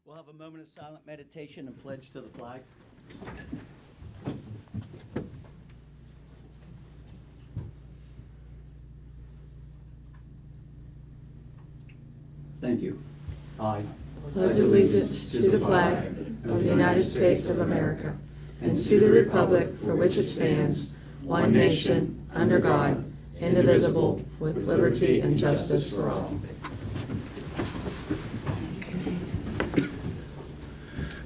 We'll have a moment of silent meditation and pledge to the flag. Thank you. I pledge allegiance to the flag of the United States of America and to the republic for which it stands, one nation, under God, indivisible, with liberty and justice for all.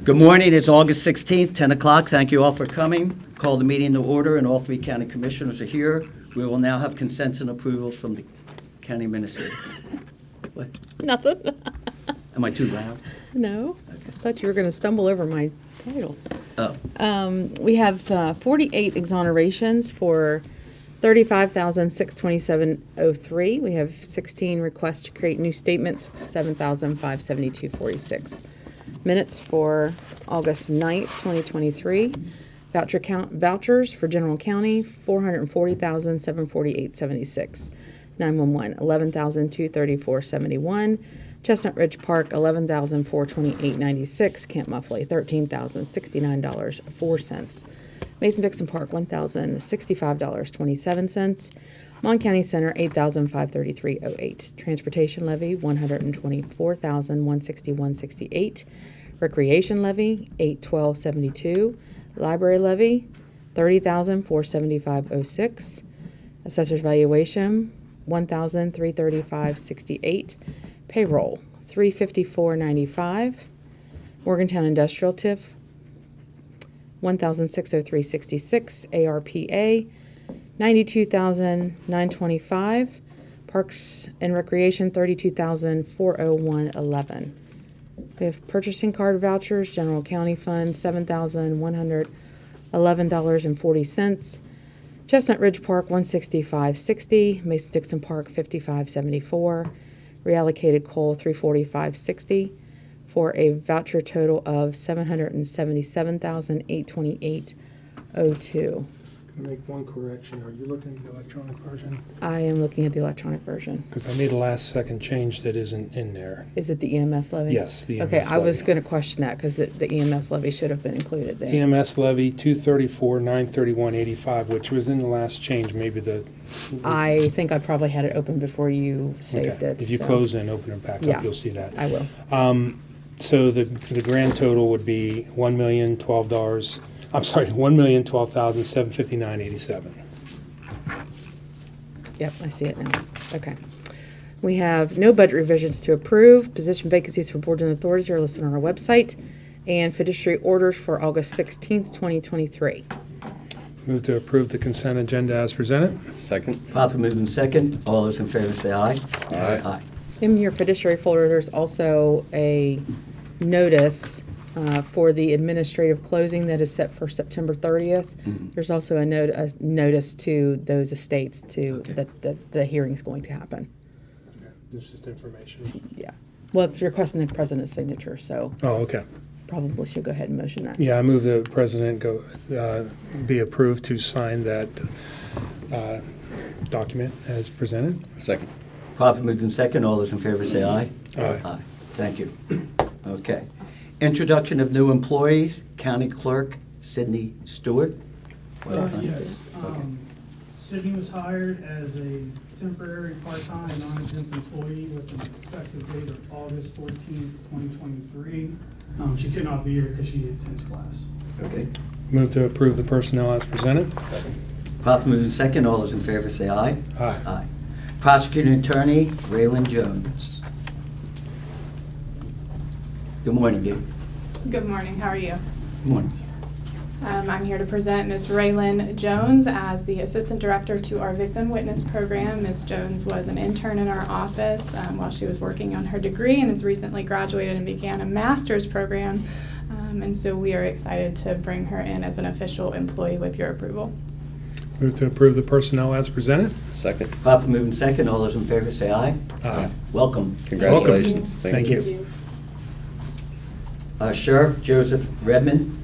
Good morning. It's August 16th, 10 o'clock. Thank you all for coming. Call the meeting to order, and all three county commissioners are here. We will now have consents and approvals from the county administrator. What? Nothing. Am I too loud? No. Okay. I thought you were going to stumble over my title. Oh. We have 48 exonerations for $35,627.03. We have 16 requests to create new statements, $7,572.46. Minutes for August 9th, 2023. Vouchers for general county, $440,748.76. 911, $11,234.71. Chestnut Ridge Park, $11,428.96. Camp Muffley, $13,069.04. Mason-Dixon Park, $1,065.27. Mon County Center, $8,533.08. Transportation levy, $124,161.68. Recreation levy, $812.72. Library levy, $30,475.06. Assessor's valuation, $1,335.68. Payroll, $354.95. Morgantown Industrial TIF, $1,603.66. ARPA, $92,925. Parks and Recreation, $32,401.11. We have purchasing card vouchers, General County Fund, $7,111.40. Chestnut Ridge Park, $165.60. Mason-Dixon Park, $55.74. Reallocated coal, $345.60, for a voucher total of $777,828.02. Can I make one correction? Are you looking at the electronic version? I am looking at the electronic version. Because I made a last second change that isn't in there. Is it the EMS levy? Yes, the EMS Okay, I was levy. going to question that because the EMS levy should have been included there. EMS levy, 234,931.85, which was in the last change, maybe I think I probably had it open before you saved okay. it. If you so close and open it back Yeah. up, you'll see that. I will. So the grand total would be $1,012,759.87. Yep, I see it now. Okay. We have no budget revisions to approve. Position vacancies for boards and authorities are listed on our website. And fiduciary orders for August 16th, 2023. Move to approve the consent agenda as presented. Second. Properly moved in second. All those in favor say aye. Aye. In your fiduciary folder, there's also a notice for the administrative closing that is set for September 30th. Mhm. There's also a notice to those estates Okay. that the hearing's going to happen. This is just information. Yeah. Well, it's requesting the president's signature, so Oh, okay. probably should go ahead and motion that. Yeah, I move the president be approved to sign that document as presented. Second. Properly moved in second. All those in favor say aye. Aye. Thank you. Okay. Introduction of new employees. County Clerk Sydney Stewart. Yes. Sydney was hired as a temporary part-time non-exempt employee with an effective date of August 14th, 2023. She could not be here because she attends class. Okay. Move to approve the personnel as presented. Properly moved in second. All those in favor say aye. Aye. Aye. Prosecuting Attorney Raylan Jones. Good morning, Dave. Good morning, how are you? Good morning. I'm here to present Ms. Raylan Jones as the Assistant Director to our Victim Witness Program. Ms. Jones was an intern in our office while she was working on her degree and has recently graduated and began a master's program. And so we are excited to bring her in as an official employee with your approval. Move to approve the personnel as presented. Second. Properly moved in second. All those in favor say aye. Aye. Welcome. Congratulations. Thank you. Sheriff Joseph Redmond.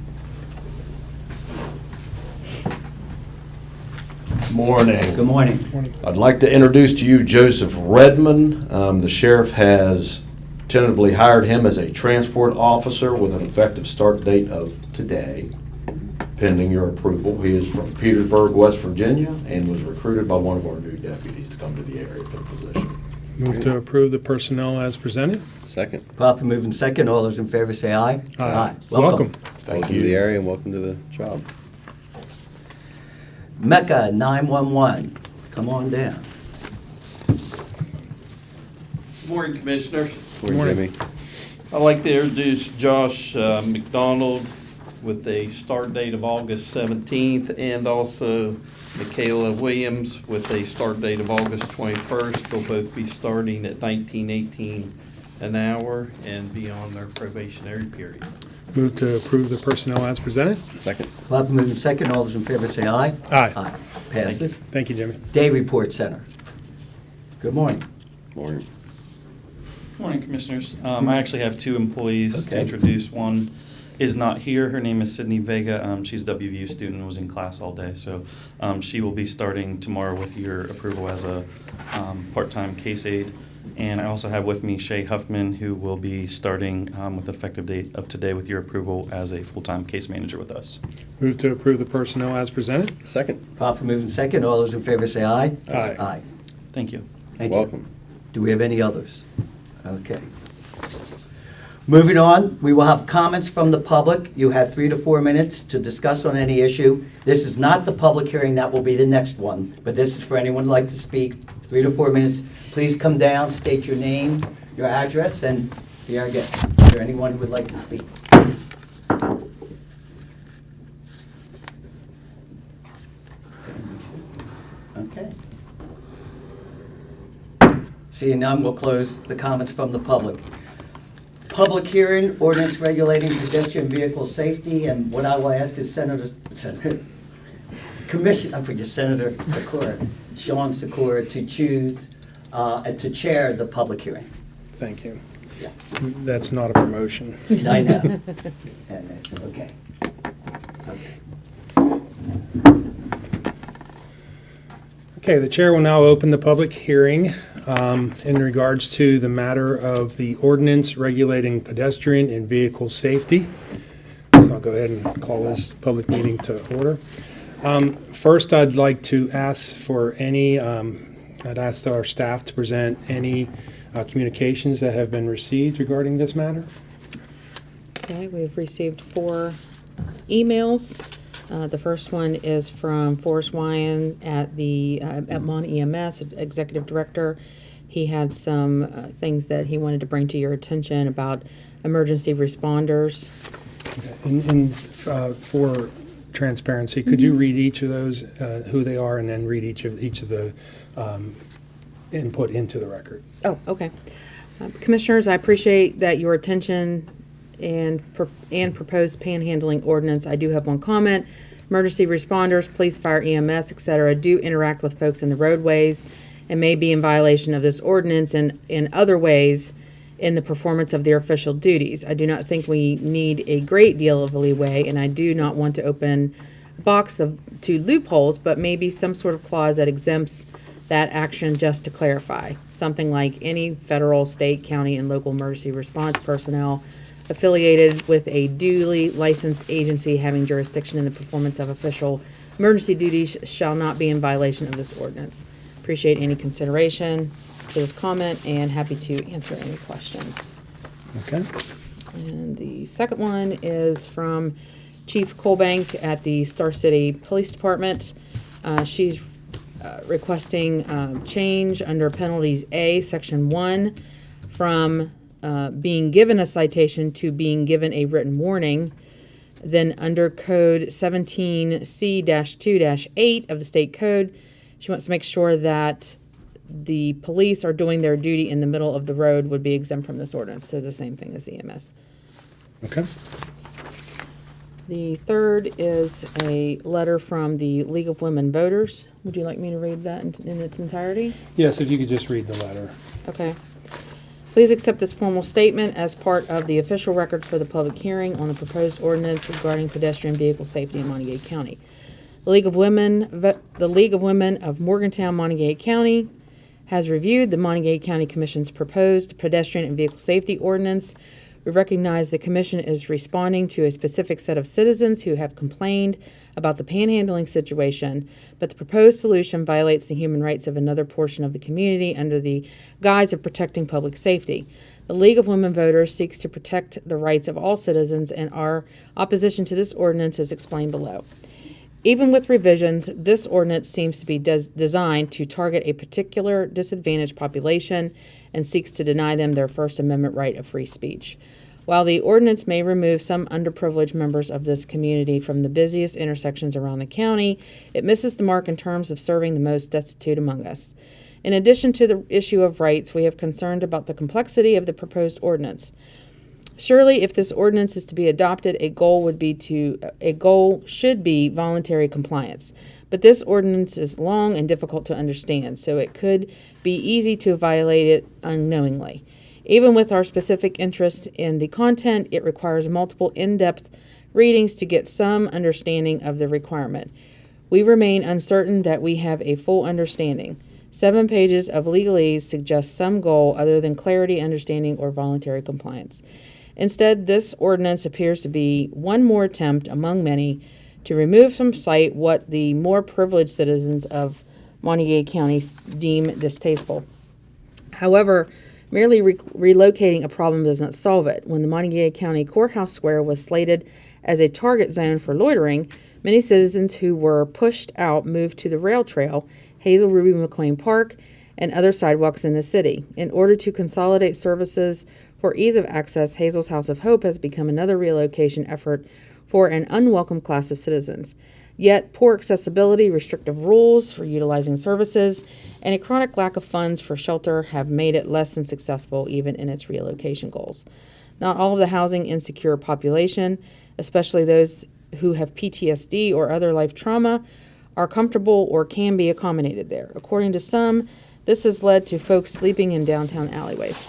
Morning. Good morning. Morning. I'd like to introduce to you Joseph Redmond. The sheriff has tentatively hired him as a transport officer with an effective start date of today, pending your approval. He is from Petersburg, West Virginia, and was recruited by one of our new deputies to come to the area for the position. Move to approve the personnel as presented. Second. Properly moved and second. All those in favor say aye. Welcome. Thank Welcome to the area and welcome to the job. Mecca 911, come on down. Good morning, Commissioners. Morning, Morning. Jimmy. I'd like to introduce Josh McDonald with a start date of August 17th, and also Michaela Williams with a start date of August 21st. They'll both be starting at $19.18 an hour and be on their probationary period. Move to approve the personnel as presented. Second. Properly moved and second. All those in favor say aye. Aye. Passes. Thank you, Jimmy. Day Report Center. Good morning. Morning. Morning, Commissioners. I actually have two employees to Okay. introduce. One is not here. Her name is Sydney Vega. She's a WVU student and was in class all day. So she will be starting tomorrow with your approval as a part-time case aide. And I also have with me Shay Huffman, who will be starting with effective date of today with your approval as a full-time case manager with us. Move to approve the personnel as presented. Second. Properly moved and second. All those in favor say aye. Aye. Aye. Thank you. Thank you. Welcome. Do we have any others? Okay. Moving on, we will have comments from the public. You have 3 to 4 minutes to discuss on any issue. This is not the public hearing, that will be the next one, but this is for anyone who'd like to speak. 3 to 4 minutes. Please come down, state your name, your address, and be our guest. Is there anyone who would like to speak? Okay. Seeing none, we'll close the comments from the public. Public hearing, ordinance regulating pedestrian vehicle safety, and what I will ask is Senator Sikora, Sean Sikora, to choose, to chair the public hearing. Thank you. Yeah. That's not a promotion. I know. And I said, okay. Okay. Okay, the chair will now open the public hearing in regards to the matter of the ordinance regulating pedestrian and vehicle safety. So I'll go ahead and call this public meeting to order. First, I'd like to ask for any, I'd ask our staff to present any communications that have been received regarding this matter. Okay, we've received 4 emails. The first one is from Forrest Wyan at Mon EMS, Executive Director. He had some things that he wanted to bring to your attention about emergency responders. And for transparency, could you read each of those, who they are, and then read each of the input into the record? Oh, okay. Commissioners, I appreciate that your attention and proposed panhandling ordinance. I do have one comment. Emergency responders, police, fire, EMS, etc., do interact with folks in the roadways and may be in violation of this ordinance and in other ways in the performance of their official duties. I do not think we need a great deal of leeway, and I do not want to open a box to loopholes, but maybe some sort of clause that exempts that action just to clarify. Something like any federal, state, county, and local emergency response personnel affiliated with a duly licensed agency having jurisdiction in the performance of official emergency duties shall not be in violation of this ordinance. Appreciate any consideration to this comment and happy to answer any questions. Okay. And the second one is from Chief Colbank at the Star City Police Department. She's requesting change under penalties A, section 1, from being given a citation to being given a written warning. Then under code 17C-2-8 of the state code, she wants to make sure that the police are doing their duty in the middle of the road would be exempt from this ordinance. So the same thing as EMS. Okay. The third is a letter from the League of Women Voters. Would you like me to read that in its entirety? Yes, if you could just read the letter. Okay. Please accept this formal statement as part of the official records for the public hearing on the proposed ordinance regarding pedestrian vehicle safety in Monongalia County. The League of Women of Morgantown, Monongalia County, has reviewed the Monongalia County Commission's proposed pedestrian and vehicle safety ordinance. We recognize the Commission is responding to a specific set of citizens who have complained about the panhandling situation, but the proposed solution violates the human rights of another portion of the community under the guise of protecting public safety. The League of Women Voters seeks to protect the rights of all citizens, and our opposition to this ordinance is explained below. Even with revisions, this ordinance seems to be designed to target a particular disadvantaged population and seeks to deny them their First Amendment right of free speech. While the ordinance may remove some underprivileged members of this community from the busiest intersections around the county, it misses the mark in terms of serving the most destitute among us. In addition to the issue of rights, we have concerned about the complexity of the proposed ordinance. Surely, if this ordinance is to be adopted, a goal should be voluntary compliance. But this ordinance is long and difficult to understand, so it could be easy to violate it unknowingly. Even with our specific interest in the content, it requires multiple in-depth readings to get some understanding of the requirement. We remain uncertain that we have a full understanding. 7 pages of legalese suggest some goal other than clarity, understanding, or voluntary compliance. Instead, this ordinance appears to be one more attempt among many to remove from sight what the more privileged citizens of Monongalia County deem distasteful. However, merely relocating a problem does not solve it. When the Monongalia County Courthouse Square was slated as a target zone for loitering, many citizens who were pushed out moved to the rail trail, Hazel Ruby McLean Park, and other sidewalks in the city. In order to consolidate services for ease of access, Hazel's House of Hope has become another relocation effort for an unwelcome class of citizens. Yet, poor accessibility, restrictive rules for utilizing services, and a chronic lack of funds for shelter have made it less than successful even in its relocation goals. Not all of the housing insecure population, especially those who have PTSD or other life trauma, are comfortable or can be accommodated there. According to some, this has led to folks sleeping in downtown alleyways.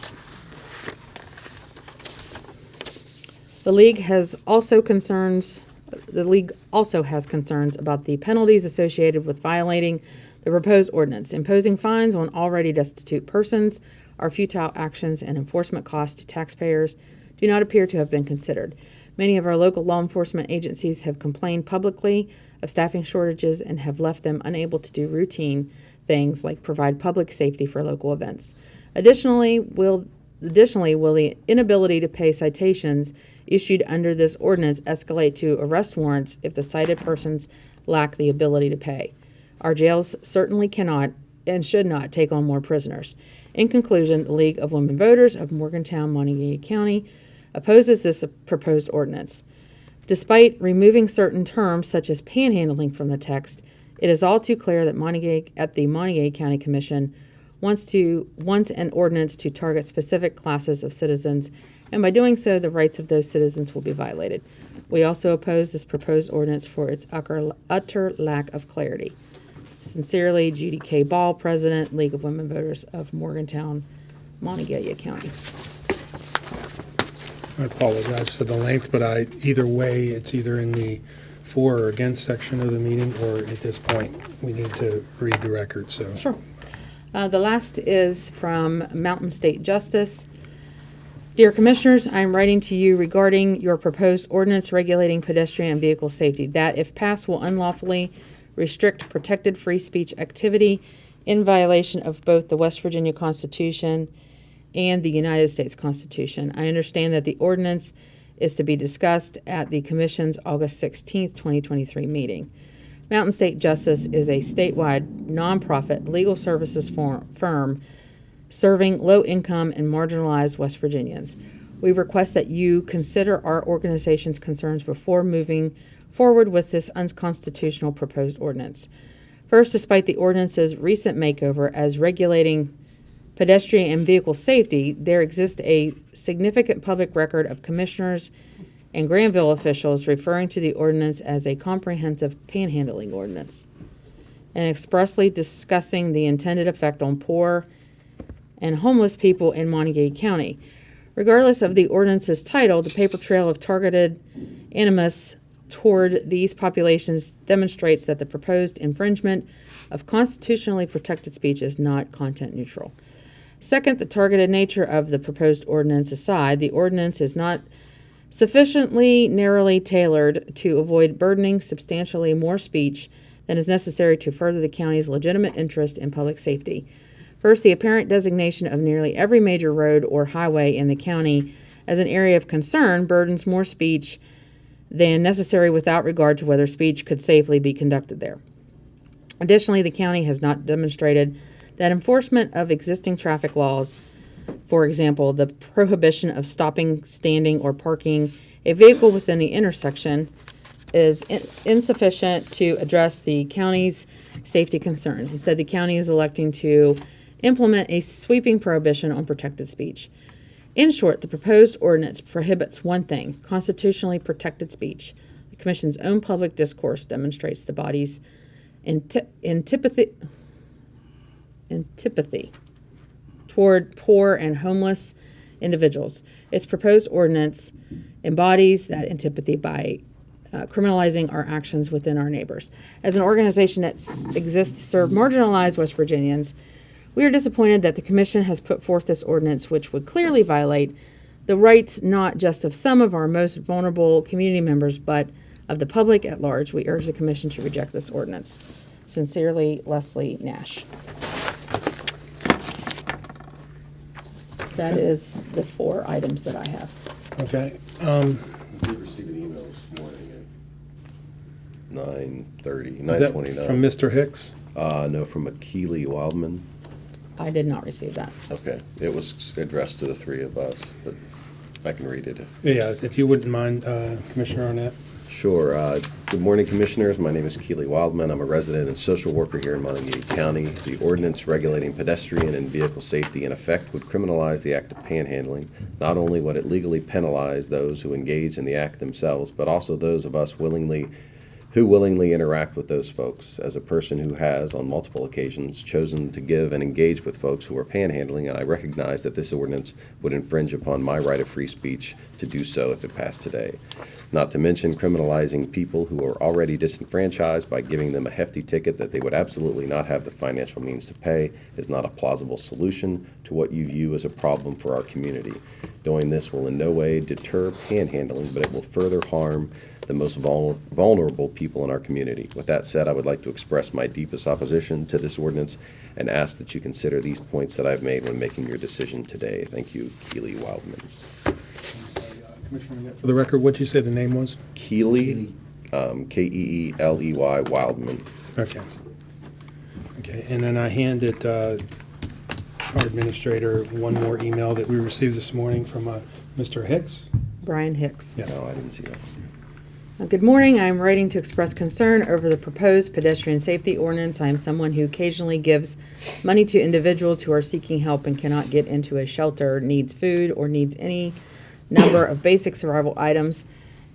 The league also has concerns about the penalties associated with violating the proposed ordinance. Imposing fines on already destitute persons are futile actions, and enforcement costs to taxpayers do not appear to have been considered. Many of our local law enforcement agencies have complained publicly of staffing shortages and have left them unable to do routine things like provide public safety for local events. Additionally, will the inability to pay citations issued under this ordinance escalate to arrest warrants if the cited persons lack the ability to pay. Our jails certainly cannot and should not take on more prisoners. In conclusion, the League of Women Voters of Morgantown, Monongalia County opposes this proposed ordinance. Despite removing certain terms such as panhandling from the text, it is all too clear that the Monongalia County Commission wants an ordinance to target specific classes of citizens, and by doing so, the rights of those citizens will be violated. We also oppose this proposed ordinance for its utter lack of clarity. Sincerely, Judy K. Ball, President, League of Women Voters of Morgantown, Monongalia County. I apologize for the length, but either way, it's either in the for or against section of the meeting, or at this point, we need to read the record, so. Sure. The last is from Mountain State Justice. Dear Commissioners, I am writing to you regarding your proposed ordinance regulating pedestrian and vehicle safety that, if passed, will unlawfully restrict protected free speech activity in violation of both the West Virginia Constitution and the United States Constitution. I understand that the ordinance is to be discussed at the Commission's August 16th, 2023 meeting. Mountain State Justice is a statewide nonprofit legal services firm serving low-income and marginalized West Virginians. We request that you consider our organization's concerns before moving forward with this unconstitutional proposed ordinance. First, despite the ordinance's recent makeover as regulating pedestrian and vehicle safety, there exists a significant public record of commissioners and Granville officials referring to the ordinance as a comprehensive panhandling ordinance and expressly discussing the intended effect on poor and homeless people in Monongalia County. Regardless of the ordinance's title, the paper trail of targeted animus toward these populations demonstrates that the proposed infringement of constitutionally protected speech is not content neutral. Second, the targeted nature of the proposed ordinance aside, the ordinance is not sufficiently narrowly tailored to avoid burdening substantially more speech than is necessary to further the county's legitimate interest in public safety. First, the apparent designation of nearly every major road or highway in the county as an area of concern burdens more speech than necessary without regard to whether speech could safely be conducted there. Additionally, the county has not demonstrated that enforcement of existing traffic laws, for example, the prohibition of stopping, standing, or parking a vehicle within the intersection, is insufficient to address the county's safety concerns. Instead, the county is electing to implement a sweeping prohibition on protected speech. In short, the proposed ordinance prohibits one thing: constitutionally protected speech. The Commission's own public discourse demonstrates the body's antipathy toward poor and homeless individuals. Its proposed ordinance embodies that antipathy by criminalizing our actions within our neighbors. As an organization that exists to serve marginalized West Virginians, we are disappointed that the Commission has put forth this ordinance, which would clearly violate the rights not just of some of our most vulnerable community members, but of the public at large. We urge the Commission to reject this ordinance. Sincerely, Leslie Nash. That is the 4 items that I have. Okay. We received an email this morning at 9:30, Is that 9:29. from Mr. Hicks? No, from Keely Wildman. I did not receive that. Okay, it was addressed to the 3 of us, but I can read it. Yeah, if you wouldn't mind, Commissioner Arnett. Sure. Good morning, Commissioners. My name is Keely Wildman. I'm a resident and social worker here in Monongalia County. The ordinance regulating pedestrian and vehicle safety in effect would criminalize the act of panhandling. Not only would it legally penalize those who engage in the act themselves, but also those of us who willingly interact with those folks. As a person who has, on multiple occasions, chosen to give and engage with folks who are panhandling, and I recognize that this ordinance would infringe upon my right of free speech to do so if it passed today. Not to mention criminalizing people who are already disenfranchised by giving them a hefty ticket that they would absolutely not have the financial means to pay is not a plausible solution to what you view as a problem for our community. Doing this will in no way deter panhandling, but it will further harm the most vulnerable people in our community. With that said, I would like to express my deepest opposition to this ordinance and ask that you consider these points that I've made when making your decision today. Thank you, Keely Wildman. Commissioner Arnett, for the record, what'd you say the name was? Keely, Keeley Wildman. Okay. Okay, and then I handed our administrator one more email that we received this morning from Mr. Hicks. Brian Hicks. Yeah. No, I didn't see that. Good morning. I am writing to express concern over the proposed pedestrian safety ordinance. I am someone who occasionally gives money to individuals who are seeking help and cannot get into a shelter, needs food, or needs any number of basic survival items.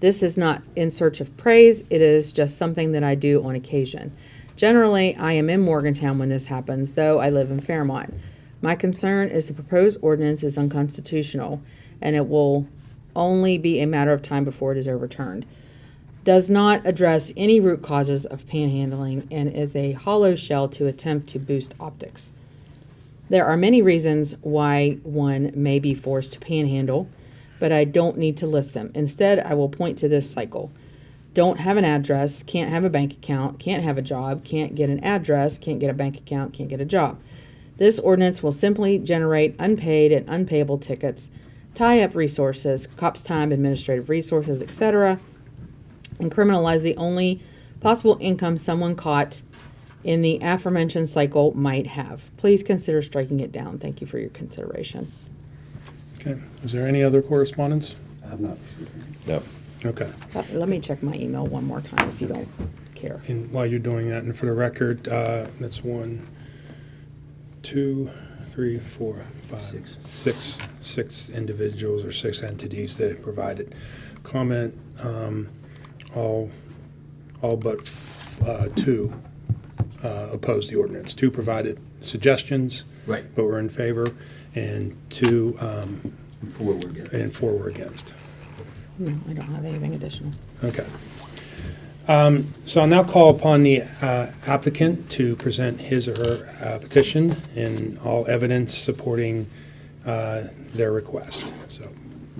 This is not in search of praise. It is just something that I do on occasion. Generally, I am in Morgantown when this happens, though I live in Fairmont. My concern is the proposed ordinance is unconstitutional, and it will only be a matter of time before it is overturned. Does not address any root causes of panhandling and is a hollow shell to attempt to boost optics. There are many reasons why one may be forced to panhandle, but I don't need to list them. Instead, I will point to this cycle. Don't have an address, can't have a bank account, can't have a job, can't get an address, can't get a bank account, can't get a job. This ordinance will simply generate unpaid and unpayable tickets, tie up resources, cops' time, administrative resources, etc., and criminalize the only possible income someone caught in the aforementioned cycle might have. Please consider striking it down. Thank you for your consideration. Okay, is there any other correspondence? I have not received any. No. Okay, Let me check my email one more time if you don't care. and while you're doing that, and for the record, that's 1, 2, 3, 4, 5, 6 individuals or 6 entities that have provided comment. All but 2 opposed the ordinance. 2 provided suggestions, Right. but were in favor, and 2 Before we're getting. and 4 were against. No, I don't have anything additional. Okay. So I'll now call upon the applicant to present his or her petition and all evidence supporting their request. So,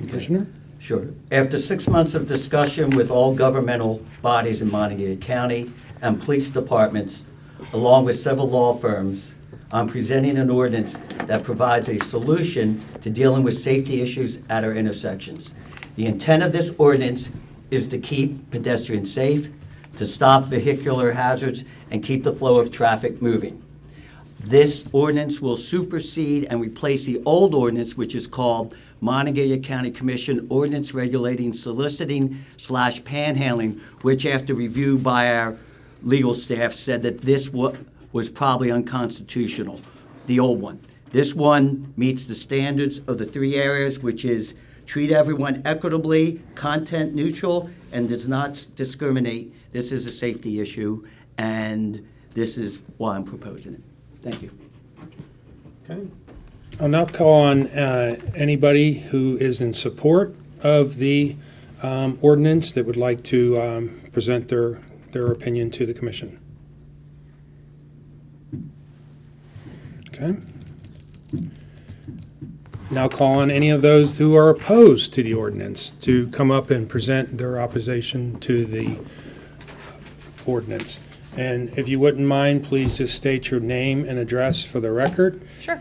Commissioner? Sure. After 6 months of discussion with all governmental bodies in Monongalia County and police departments, along with several law firms, I'm presenting an ordinance that provides a solution to dealing with safety issues at our intersections. The intent of this ordinance is to keep pedestrians safe, to stop vehicular hazards, and keep the flow of traffic moving. This ordinance will supersede and replace the old ordinance, which is called Monongalia County Commission Ordinance Regulating Soliciting/Panhandling, which after review by our legal staff said that this was probably unconstitutional, the old one. This one meets the standards of the 3 areas, which is treat everyone equitably, content neutral, and does not discriminate. This is a safety issue, and this is why I'm proposing it. Thank you. Okay. I'll now call on anybody who is in support of the ordinance that would like to present their opinion to the commission. Okay. Now call on any of those who are opposed to the ordinance to come up and present their opposition to the ordinance. And if you wouldn't mind, please just state your name and address for the record. Sure.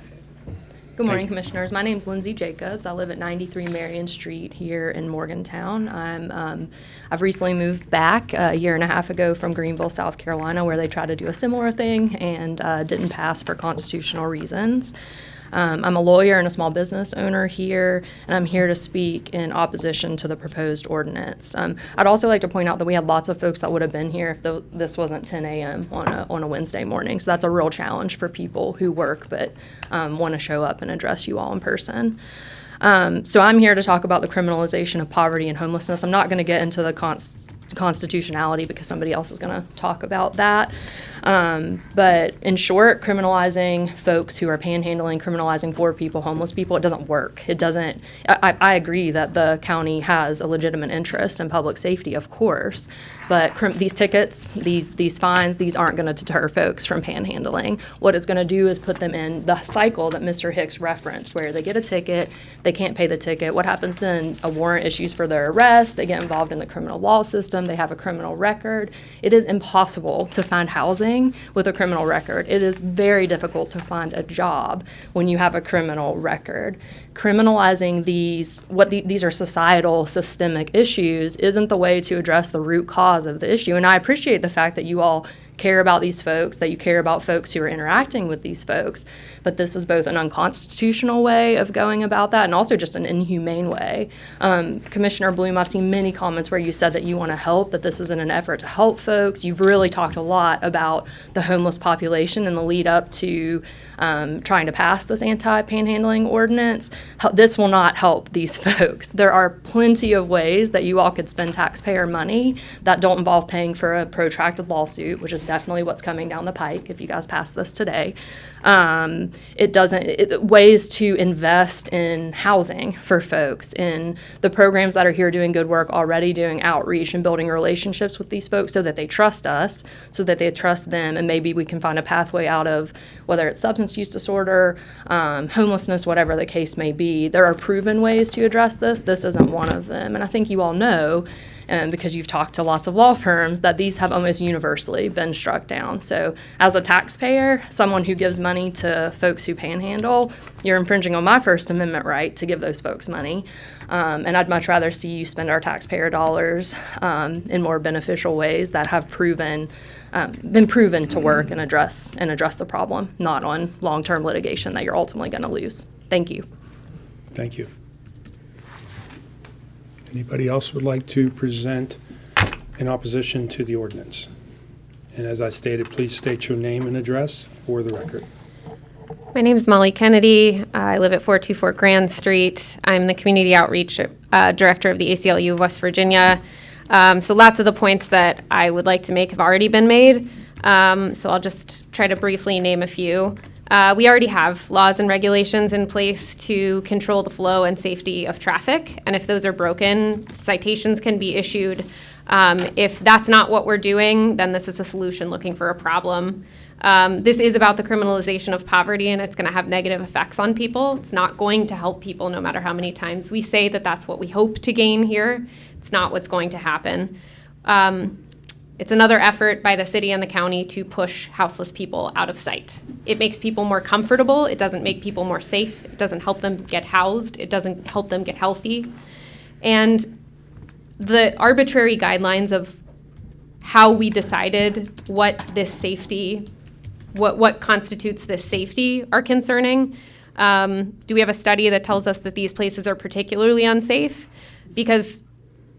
Good morning, you. Commissioners. My name's Lindsay Jacobs. I live at 93 Marion Street here in Morgantown. I've recently moved back a year and a half ago from Greenville, South Carolina, where they tried to do a similar thing and didn't pass for constitutional reasons. I'm a lawyer and a small business owner here, and I'm here to speak in opposition to the proposed ordinance. I'd also like to point out that we had lots of folks that would have been here if this wasn't 10 a.m. on a Wednesday morning. So that's a real challenge for people who work but want to show up and address you all in person. So I'm here to talk about the criminalization of poverty and homelessness. I'm not going to get into the constitutionality because somebody else is going to talk about that. But in short, criminalizing folks who are panhandling, criminalizing poor people, homeless people, it doesn't work. It doesn't. I agree that the county has a legitimate interest in public safety, of course, but these tickets, these fines, these aren't going to deter folks from panhandling. What it's going to do is put them in the cycle that Mr. Hicks referenced, where they get a ticket, they can't pay the ticket. What happens then? A warrant issues for their arrest. They get involved in the criminal law system. They have a criminal record. It is impossible to find housing with a criminal record. It is very difficult to find a job when you have a criminal record. Criminalizing these are societal systemic issues isn't the way to address the root cause of the issue. And I appreciate the fact that you all care about these folks, that you care about folks who are interacting with these folks, but this is both an unconstitutional way of going about that and also just an inhumane way. Commissioner Bloom, I've seen many comments where you said that you want to help, that this is in an effort to help folks. You've really talked a lot about the homeless population in the lead up to trying to pass this anti-panhandling ordinance. This will not help these folks. There are plenty of ways that you all could spend taxpayer money that don't involve paying for a protracted lawsuit, which is definitely what's coming down the pike if you guys pass this today. Ways to invest in housing for folks, in the programs that are here doing good work already, doing outreach and building relationships with these folks so that they trust us, so that they trust them, and maybe we can find a pathway out of whether it's substance use disorder, homelessness, whatever the case may be. There are proven ways to address this. This isn't one of them. And I think you all know, because you've talked to lots of law firms, that these have almost universally been struck down. So as a taxpayer, someone who gives money to folks who panhandle, you're infringing on my First Amendment right to give those folks money. And I'd much rather see you spend our taxpayer dollars in more beneficial ways that have been proven to work and address the problem, not on long-term litigation that you're ultimately going to lose. Thank you. Thank you. Anybody else would like to present in opposition to the ordinance? And as I stated, please state your name and address for the record. My name is Molly Kennedy. I live at 424 Grand Street. I'm the Community Outreach Director of the ACLU of West Virginia. So lots of the points that I would like to make have already been made. So I'll just try to briefly name a few. We already have laws and regulations in place to control the flow and safety of traffic. And if those are broken, citations can be issued. If that's not what we're doing, then this is a solution looking for a problem. This is about the criminalization of poverty, and it's going to have negative effects on people. It's not going to help people no matter how many times we say that that's what we hope to gain here. It's not what's going to happen. It's another effort by the city and the county to push houseless people out of sight. It makes people more comfortable. It doesn't make people more safe. It doesn't help them get housed. It doesn't help them get healthy. And the arbitrary guidelines of how we decided what this safety, what constitutes this safety are concerning. Do we have a study that tells us that these places are particularly unsafe? Because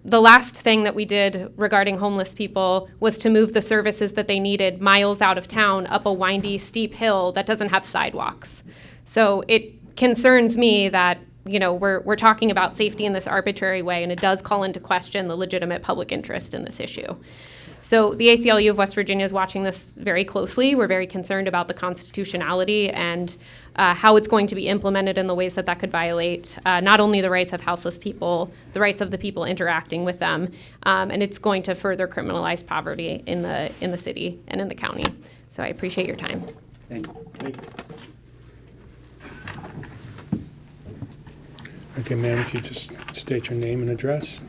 the last thing that we did regarding homeless people was to move the services that they needed miles out of town up a windy, steep hill that doesn't have sidewalks. So it concerns me that, you know, we're talking about safety in this arbitrary way, and it does call into question the legitimate public interest in this issue. So the ACLU of West Virginia is watching this very closely. We're very concerned about the constitutionality and how it's going to be implemented in the ways that could violate not only the rights of houseless people, the rights of the people interacting with them, and it's going to further criminalize poverty in the city and in the county. So I appreciate your time. Thank you. Okay, ma'am, if you just state your name and address.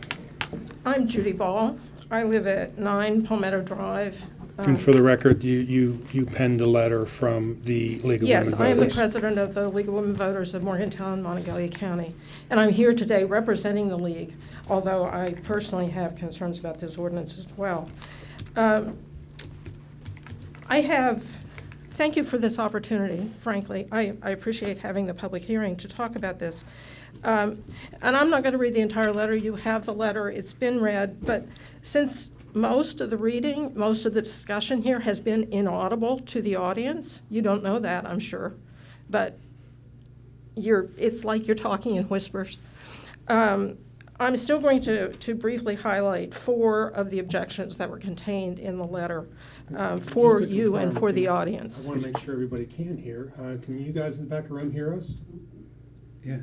I'm Judy Ball. I live at 9 Palmetto Drive. And for the record, you penned a letter from the League of Women Yes, Voters. I am the president of the League of Women Voters of Morgantown, Monongalia County. And I'm here today representing the League, although I personally have concerns about this ordinance as well. Thank you for this opportunity, frankly. I appreciate having the public hearing to talk about this. And I'm not going to read the entire letter. You have the letter. It's been read. But since most of the discussion here has been inaudible to the audience, you don't know that, I'm sure. But it's like you're talking in whispers. I'm still going to briefly highlight 4 of the objections that were contained in the letter for Just to you and confirm, for the audience. I want to make sure everybody can hear. Can you guys in the back of the room hear us? Yeah.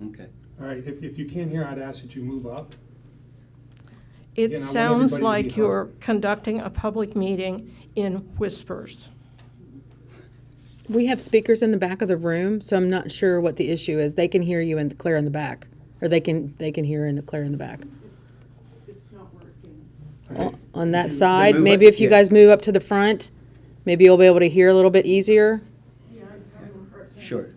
Okay. All right, if you can't hear, I'd ask that you move up. It Again, I want sounds everybody to like be you're heard. conducting a public meeting in whispers. We have speakers in the back of the room, so I'm not sure what the issue is. They can hear you and clear in the back, or they can hear and clear in the back. It's not working. On that side, move maybe up, if you yeah. guys move up to the front, maybe you'll be able to hear a little bit easier. Sure.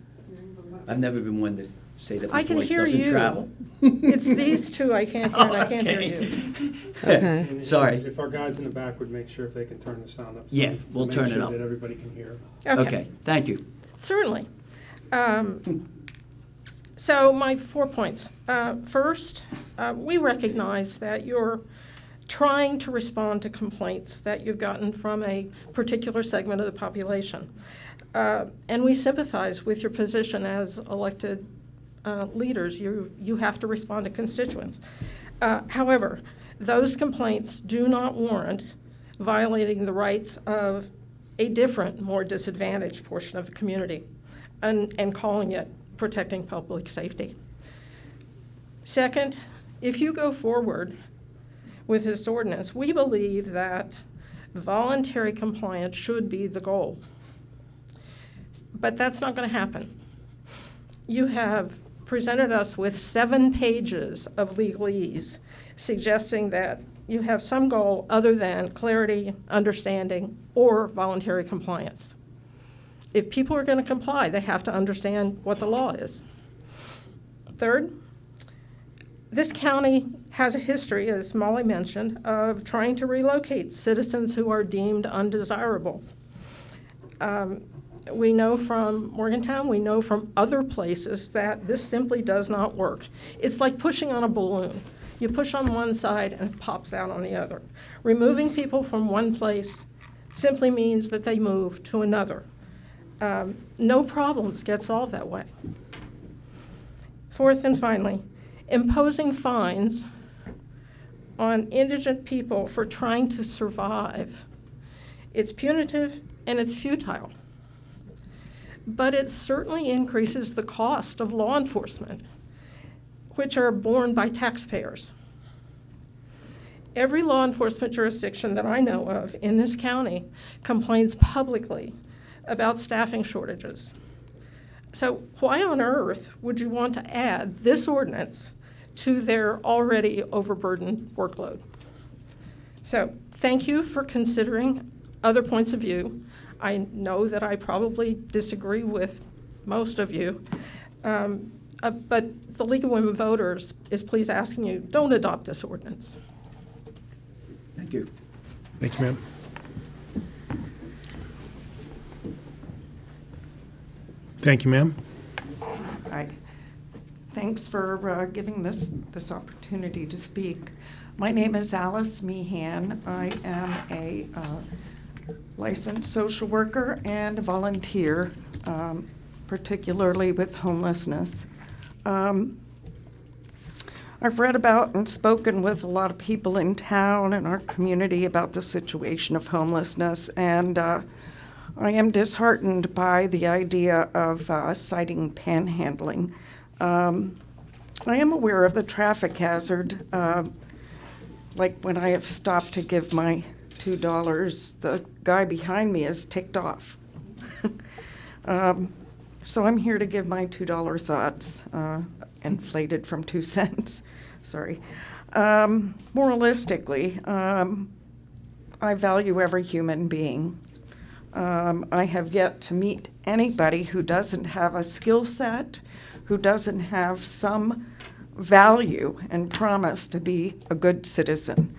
I've never been one to say that I my can voice hear doesn't you. travel. It's these two I can't hear, and I can't hear you. Okay. And Sorry. If our guys in the back would make sure if they can turn the sound up. Yeah, to we'll make turn it sure up. that everybody can hear. Okay, thank you. Certainly. So my 4 points. First, we recognize that you're trying to respond to complaints that you've gotten from a particular segment of the population. And we sympathize with your position as elected leaders. You have to respond to constituents. However, those complaints do not warrant violating the rights of a different, more disadvantaged portion of the community and calling it protecting public safety. Second, if you go forward with this ordinance, we believe that voluntary compliance should be the goal. But that's not going to happen. You have presented us with 7 pages of legalese suggesting that you have some goal other than clarity, understanding, or voluntary compliance. If people are going to comply, they have to understand what the law is. Third, this county has a history, as Molly mentioned, of trying to relocate citizens who are deemed undesirable. We know from Morgantown, we know from other places that this simply does not work. It's like pushing on a balloon. You push on one side and it pops out on the other. Removing people from one place simply means that they move to another. No problems get solved that way. Fourth and finally, imposing fines on indigent people for trying to survive. It's punitive and it's futile. But it certainly increases the cost of law enforcement, which are borne by taxpayers. every law enforcement jurisdiction that I know of in this county complains publicly about staffing shortages. So why on earth would you want to add this ordinance to their already overburdened workload? So thank you for considering other points of view. I know that I probably disagree with most of you, but the League of Women Voters is please asking you, don't adopt this ordinance. Thank you. Thank you, ma'am. Thank you, ma'am. Hi. Thanks for giving this opportunity to speak. My name is Alice Meehan. I am a licensed social worker and a volunteer, particularly with homelessness. I've read about and spoken with a lot of people in town and our community about the situation of homelessness, and I am disheartened by the idea of citing panhandling. I am aware of the traffic hazard. Like when I have stopped to give my $2, the guy behind me is ticked off. So I'm here to give my $2 thoughts, inflated from 2 cents. Sorry. Moralistically, I value every human being. I have yet to meet anybody who doesn't have a skill set, who doesn't have some value and promise to be a good citizen.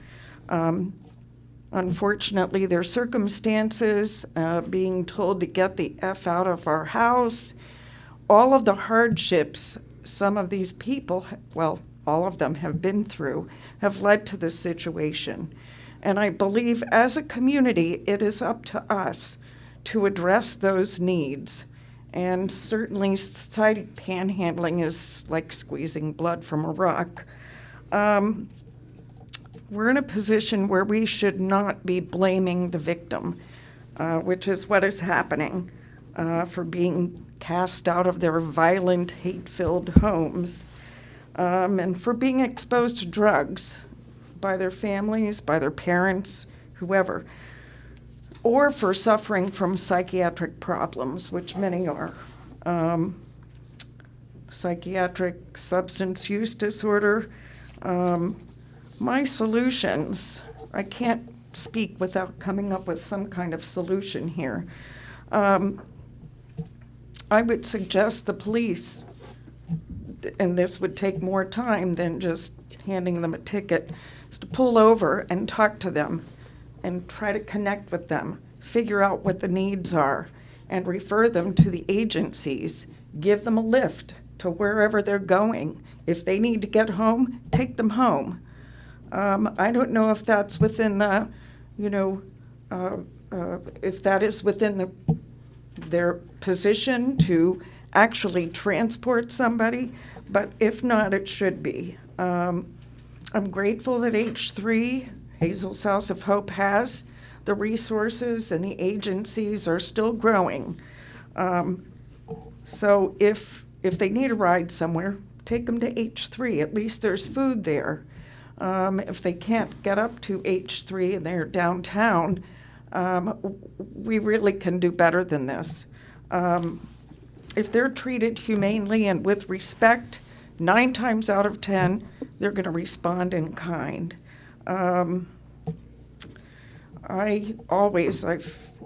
Unfortunately, their circumstances, being told to get the F out of our house, all of the hardships some of these people, well, all of them have been through, have led to this situation. And I believe as a community, it is up to us to address those needs. And certainly citing panhandling is like squeezing blood from a rock. We're in a position where we should not be blaming the victim, which is what is happening, for being cast out of their violent, hate-filled homes, and for being exposed to drugs by their families, by their parents, whoever, or for suffering from psychiatric problems, which many are. Psychiatric substance use disorder. My solutions, I can't speak without coming up with some kind of solution here. I would suggest the police, and this would take more time than just handing them a ticket, is to pull over and talk to them and try to connect with them, figure out what the needs are, and refer them to the agencies. Give them a lift to wherever they're going. If they need to get home, take them home. I don't know if that's within the, if that is within their position to actually transport somebody, but if not, it should be. I'm grateful that H3, Hazel's House of Hope, has the resources and the agencies are still growing. So if they need a ride somewhere, take them to H3. At least there's food there. If they can't get up to H3 and they're downtown, we really can do better than this. If they're treated humanely and with respect, 9 times out of 10, they're going to respond in kind. I've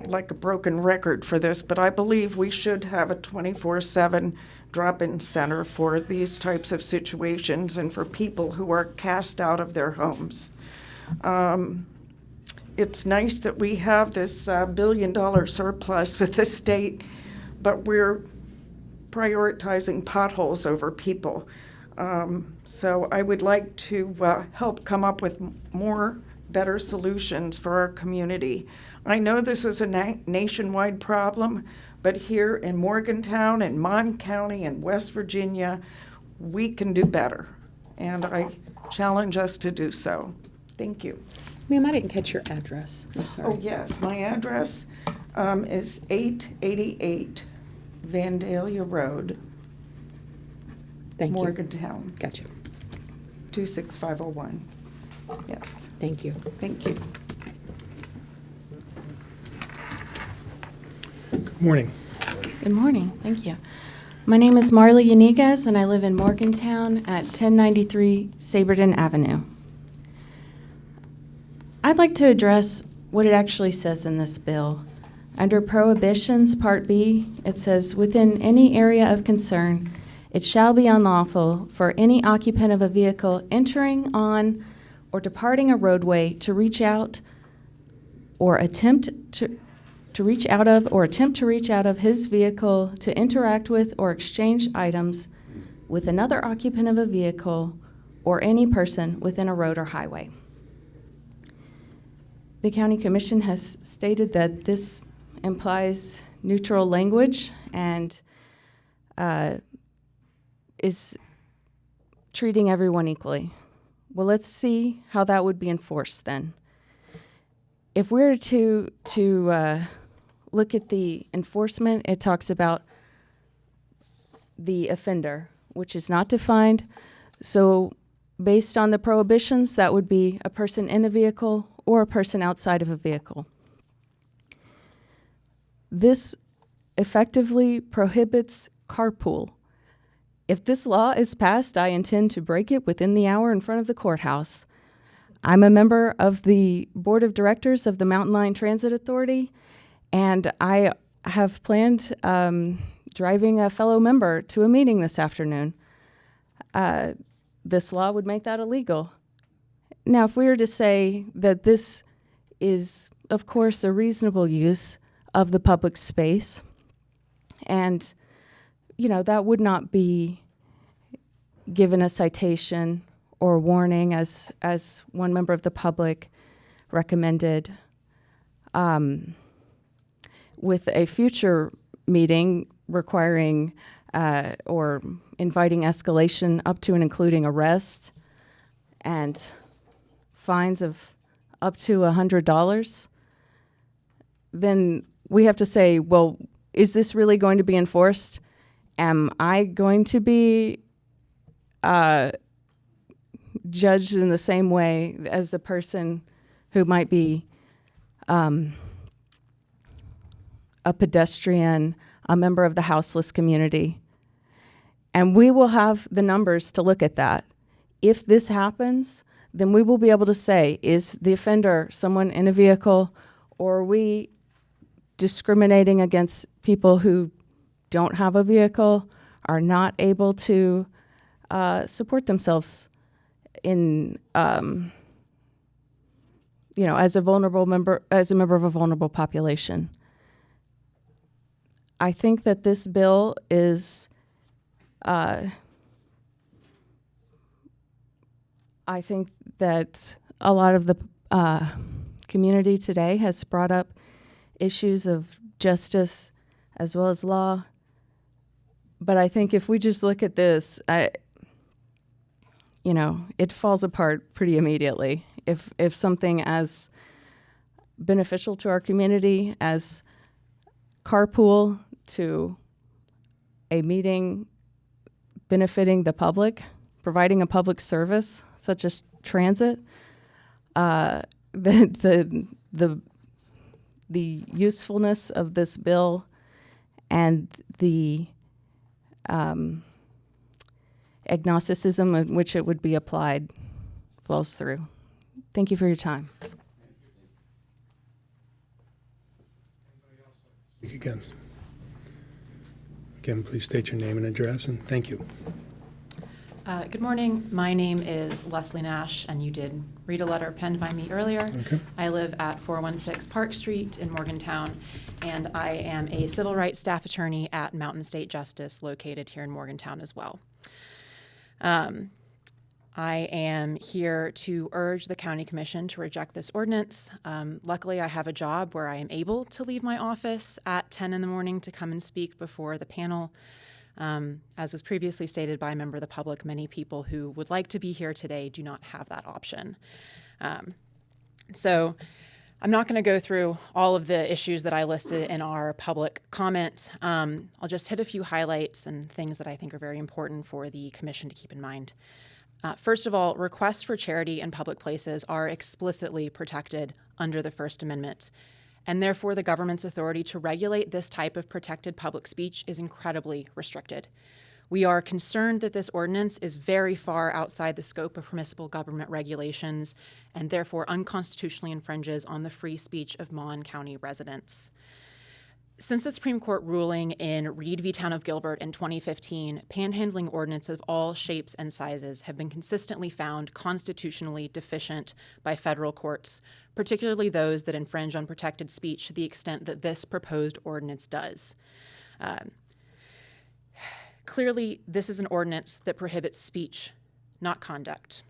like a broken record for this, but I believe we should have a 24/7 drop-in center for these types of situations and for people who are cast out of their homes. It's nice that we have this $1 billion surplus with the state, but we're prioritizing potholes over people. So I would like to help come up with more better solutions for our community. I know this is a nationwide problem, but here in Morgantown and Mon County and West Virginia, we can do better. And I challenge us to do so. Thank you. Ma'am, I didn't catch your address. I'm sorry. Oh, yes, my address is 888 Vandalia Road, Thank you. Morgantown, Gotcha. 26501. Yes, Thank you. thank you. Good morning. Good morning. Thank you. My name is Marley Yaniguez, and I live in Morgantown at 1093 Saberton Avenue. I'd like to address what it actually says in this bill. Under Prohibitions, Part B, it says, "Within any area of concern, it shall be unlawful for any occupant of a vehicle entering on or departing a roadway to reach out or attempt to reach out of his vehicle to interact with or exchange items with another occupant of a vehicle or any person within a road or highway." The County Commission has stated that this implies neutral language and is treating everyone equally. Well, let's see how that would be enforced then. If we're to look at the enforcement, it talks about the offender, which is not defined. So based on the prohibitions, that would be a person in a vehicle or a person outside of a vehicle. This effectively prohibits carpool. If this law is passed, I intend to break it within the hour in front of the courthouse. I'm a member of the board of directors of the Mountain Line Transit Authority, and I have planned driving a fellow member to a meeting this afternoon. This law would make that illegal. Now, if we were to say that this is, of course, a reasonable use of the public space, and, that would not be given a citation or warning as one member of the public recommended, with a future meeting requiring or inviting escalation up to and including arrest and fines of up to $100, then we have to say, well, is this really going to be enforced? Am I going to be judged in the same way as a person who might be a pedestrian, a member of the houseless community? And we will have the numbers to look at that. If this happens, then we will be able to say, is the offender someone in a vehicle, or are we discriminating against people who don't have a vehicle, are not able to support themselves in, as a member of a vulnerable population. I think that this bill is, I think that a lot of the community today has brought up issues of justice as well as law. But I think if we just look at this, it falls apart pretty immediately. If something as beneficial to our community as carpool to a meeting benefiting the public, providing a public service such as transit, the usefulness of this bill and the agnosticism in which it would be applied falls through. Thank you for your time. Speak against. Again, please state your name and address, and thank you. Good morning. My name is Leslie Nash, and you did read a letter penned by me earlier. Okay. I live at 416 Park Street in Morgantown, and I am a civil rights staff attorney at Mountain State Justice, located here in Morgantown as well. I am here to urge the County Commission to reject this ordinance. Luckily, I have a job where I am able to leave my office at 10 in the morning to come and speak before the panel. As was previously stated by a member of the public, many people who would like to be here today do not have that option. So I'm not going to go through all of the issues that I listed in our public comment. I'll just hit a few highlights and things that I think are very important for the commission to keep in mind. First of all, requests for charity in public places are explicitly protected under the First Amendment, and therefore the government's authority to regulate this type of protected public speech is incredibly restricted. We are concerned that this ordinance is very far outside the scope of permissible government regulations and therefore unconstitutionally infringes on the free speech of Mon County residents. Since the Supreme Court ruling in Reed v. Town of Gilbert in 2015, panhandling ordinances of all shapes and sizes have been consistently found constitutionally deficient by federal courts, particularly those that infringe on protected speech to the extent that this proposed ordinance does. Clearly, this is an ordinance that prohibits speech, not conduct.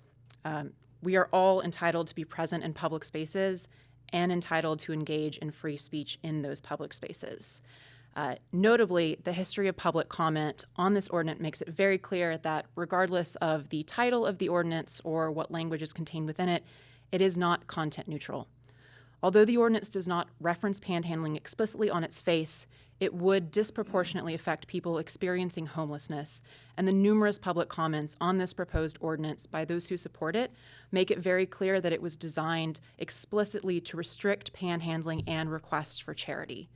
We are all entitled to be present in public spaces and entitled to engage in free speech in those public spaces. Notably, the history of public comment on this ordinance makes it very clear that regardless of the title of the ordinance or what language is contained within it, it is not content neutral. Although the ordinance does not reference panhandling explicitly on its face, it would disproportionately affect people experiencing homelessness, and the numerous public comments on this proposed ordinance by those who support it make it very clear that it was designed explicitly to restrict panhandling and requests for charity.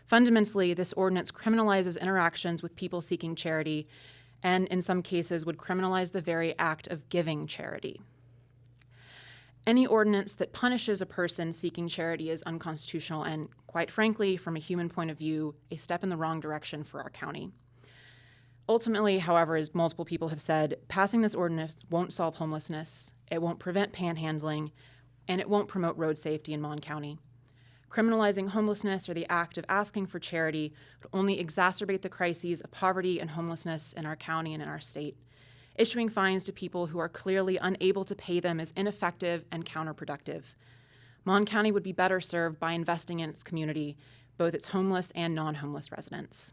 Fundamentally, this ordinance criminalizes interactions with people seeking charity, and in some cases would criminalize the very act of giving charity. Any ordinance that punishes a person seeking charity is unconstitutional and, quite frankly, from a human point of view, a step in the wrong direction for our county. Ultimately, however, as multiple people have said, passing this ordinance won't solve homelessness, it won't prevent panhandling, and it won't promote road safety in Mon County. Criminalizing homelessness or the act of asking for charity would only exacerbate the crises of poverty and homelessness in our county and in our state. Issuing fines to people who are clearly unable to pay them is ineffective and counterproductive. Mon County would be better served by investing in its community, both its homeless and non-homeless residents.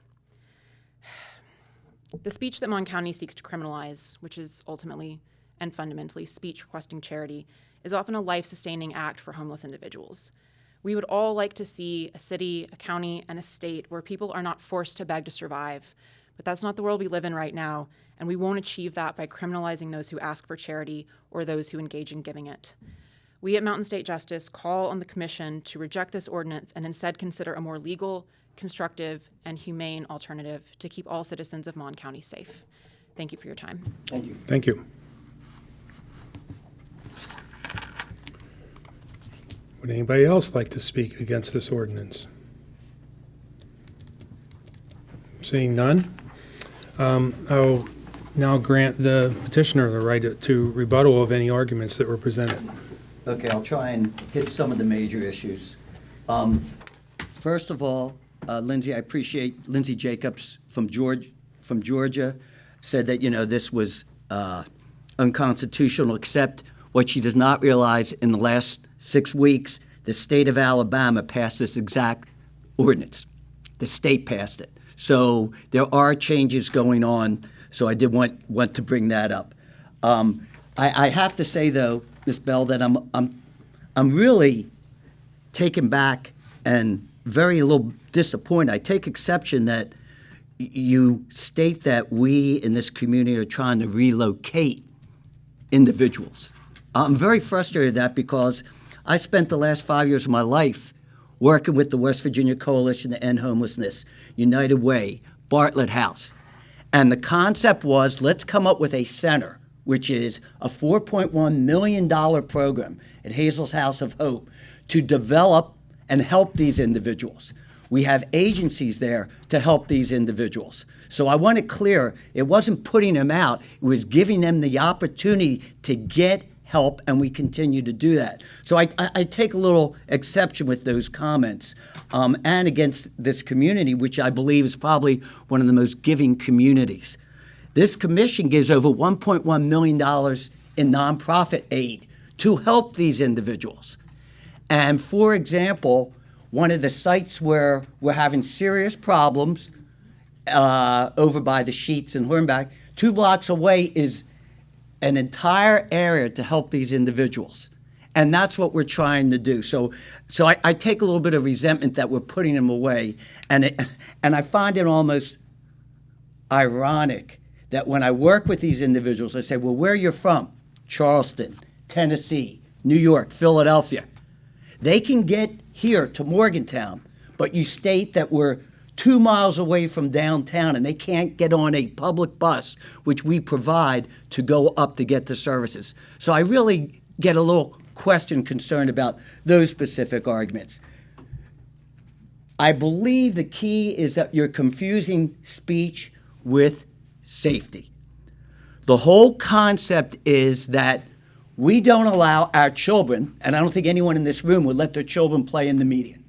The speech that Mon County seeks to criminalize, which is ultimately and fundamentally speech requesting charity, is often a life-sustaining act for homeless individuals. We would all like to see a city, a county, and a state where people are not forced to beg to survive, but that's not the world we live in right now, and we won't achieve that by criminalizing those who ask for charity or those who engage in giving it. We at Mountain State Justice call on the Commission to reject this ordinance and instead consider a more legal, constructive, and humane alternative to keep all citizens of Mon County safe. Thank you for your time. Thank you. Thank you. Would anybody else like to speak against this ordinance? Seeing none, I'll now grant the petitioner the right to rebuttal of any arguments that were presented. Okay, I'll try and hit some of the major issues. First of all, Lindsay, I appreciate Lindsay Jacobs from Georgia said that, this was unconstitutional, except what she does not realize in the last 6 weeks, the state of Alabama passed this exact ordinance. The state passed it. So there are changes going on, so I did want to bring that up. I have to say, though, Ms. Bell, that I'm really taken back and very a little disappointed. I take exception that you state that we in this community are trying to relocate individuals. I'm very frustrated with that because I spent the last 5 years of my life working with the West Virginia Coalition to End Homelessness, United Way, Bartlett House. And the concept was, let's come up with a center, which is a $4.1 million program at Hazel's House of Hope to develop and help these individuals. We have agencies there to help these individuals. So I want it clear, it wasn't putting them out, it was giving them the opportunity to get help, and we continue to do that. So I take a little exception with those comments and against this community, which I believe is probably one of the most giving communities. This commission gives over $1.1 million in nonprofit aid to help these individuals. And for example, one of the sites where we're having serious problems over by the Sheets in Hornback, 2 blocks away is an entire area to help these individuals. And that's what we're trying to do. So I take a little bit of resentment that we're putting them away. And I find it almost ironic that when I work with these individuals, I say, well, where you're from? Charleston, Tennessee, New York, Philadelphia. They can get here to Morgantown, but you state that we're 2 miles away from downtown and they can't get on a public bus, which we provide, to go up to get the services. So I really get a little concerned about those specific arguments. I believe the key is that you're confusing speech with safety. The whole concept is that we don't allow our children, and I don't think anyone in this room would let their children play in the median.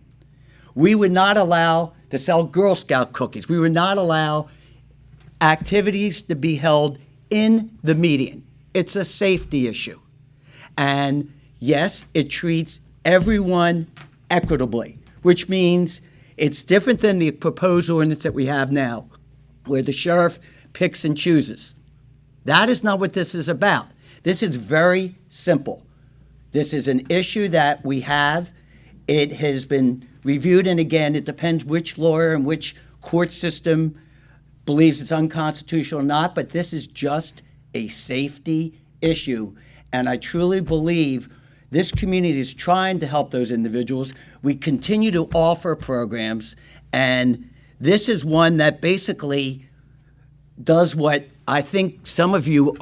We would not allow to sell Girl Scout cookies. We would not allow activities to be held in the median. It's a safety issue. And yes, it treats everyone equitably, which means it's different than the proposed ordinance that we have now, where the sheriff picks and chooses. That is not what this is about. This is very simple. This is an issue that we have. It has been reviewed, and again, it depends which lawyer and which court system believes it's unconstitutional or not, but this is just a safety issue. And I truly believe this community is trying to help those individuals. We continue to offer programs, and this is one that basically does what I think some of you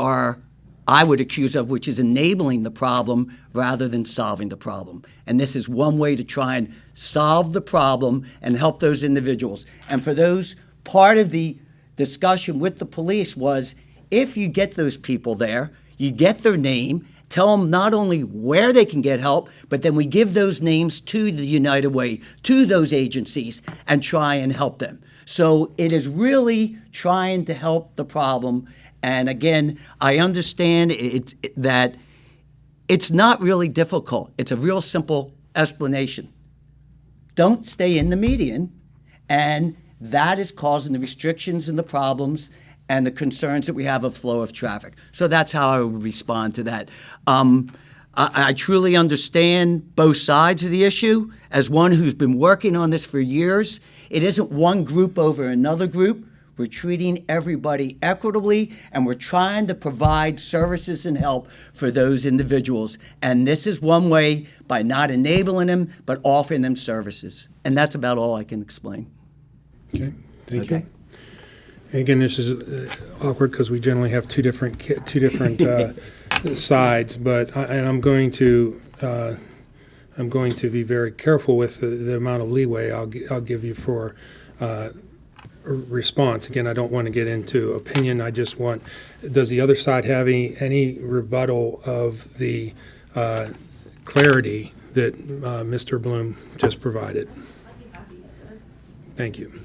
I would accuse of, which is enabling the problem rather than solving the problem. And this is one way to try and solve the problem and help those individuals. And for those, part of the discussion with the police was, if you get those people there, you get their name, tell them not only where they can get help, but then we give those names to the United Way, to those agencies, and try and help them. So it is really trying to help the problem. And again, I understand that it's not really difficult. It's a real simple explanation. Don't stay in the median, and that is causing the restrictions and the problems and the concerns that we have of flow of traffic. So that's how I would respond to that. I truly understand both sides of the issue. As one who's been working on this for years, it isn't one group over another group. We're treating everybody equitably, and we're trying to provide services and help for those individuals. And this is one way, by not enabling them, but offering them services. And that's about all I can explain. Okay, thank you. And again, this is awkward because we generally have two different sides, but I'm going to be very careful with the amount of leeway I'll give you for response. Again, I don't want to get into opinion. I just want, does the other side have any rebuttal of the clarity that Mr. Bloom just provided? I'd be happy to. Thank you.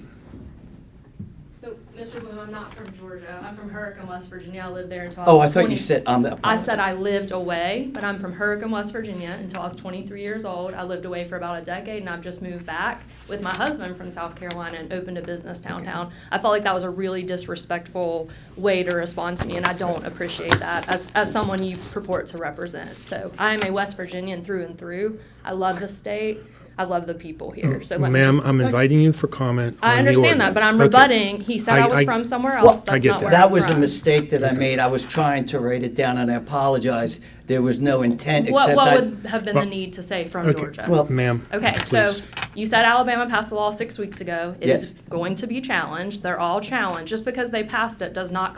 So, Mr. Bloom, I'm not from Georgia. I'm from Hurricane, West Virginia. I lived there until Oh, I I was thought 20. you said, I said I lived away, but I'm from Hurricane, West Virginia until I was 23 years old. I lived away for about a decade, and I've just moved back with my husband from South Carolina and opened a business downtown. I felt like that was a really disrespectful way to respond to me, and I don't appreciate that as someone you purport to represent. So I am a West Virginian through and through. I love the state. I love the people here. So let me Ma'am, just- I'm inviting you for comment I on the understand that, but I'm ordinance. rebutting. He said I was from somewhere else. Well, That's I get not that. where that I'm was a from. mistake that I made. I was trying to write it down, and I apologize. There was no intent What except that. would have been the need to say from Okay, Georgia? Well, Ma'am, Okay, so please. you said Alabama passed the law 6 weeks ago. It Yes. is going to be challenged. They're all challenged. Just because they passed it does not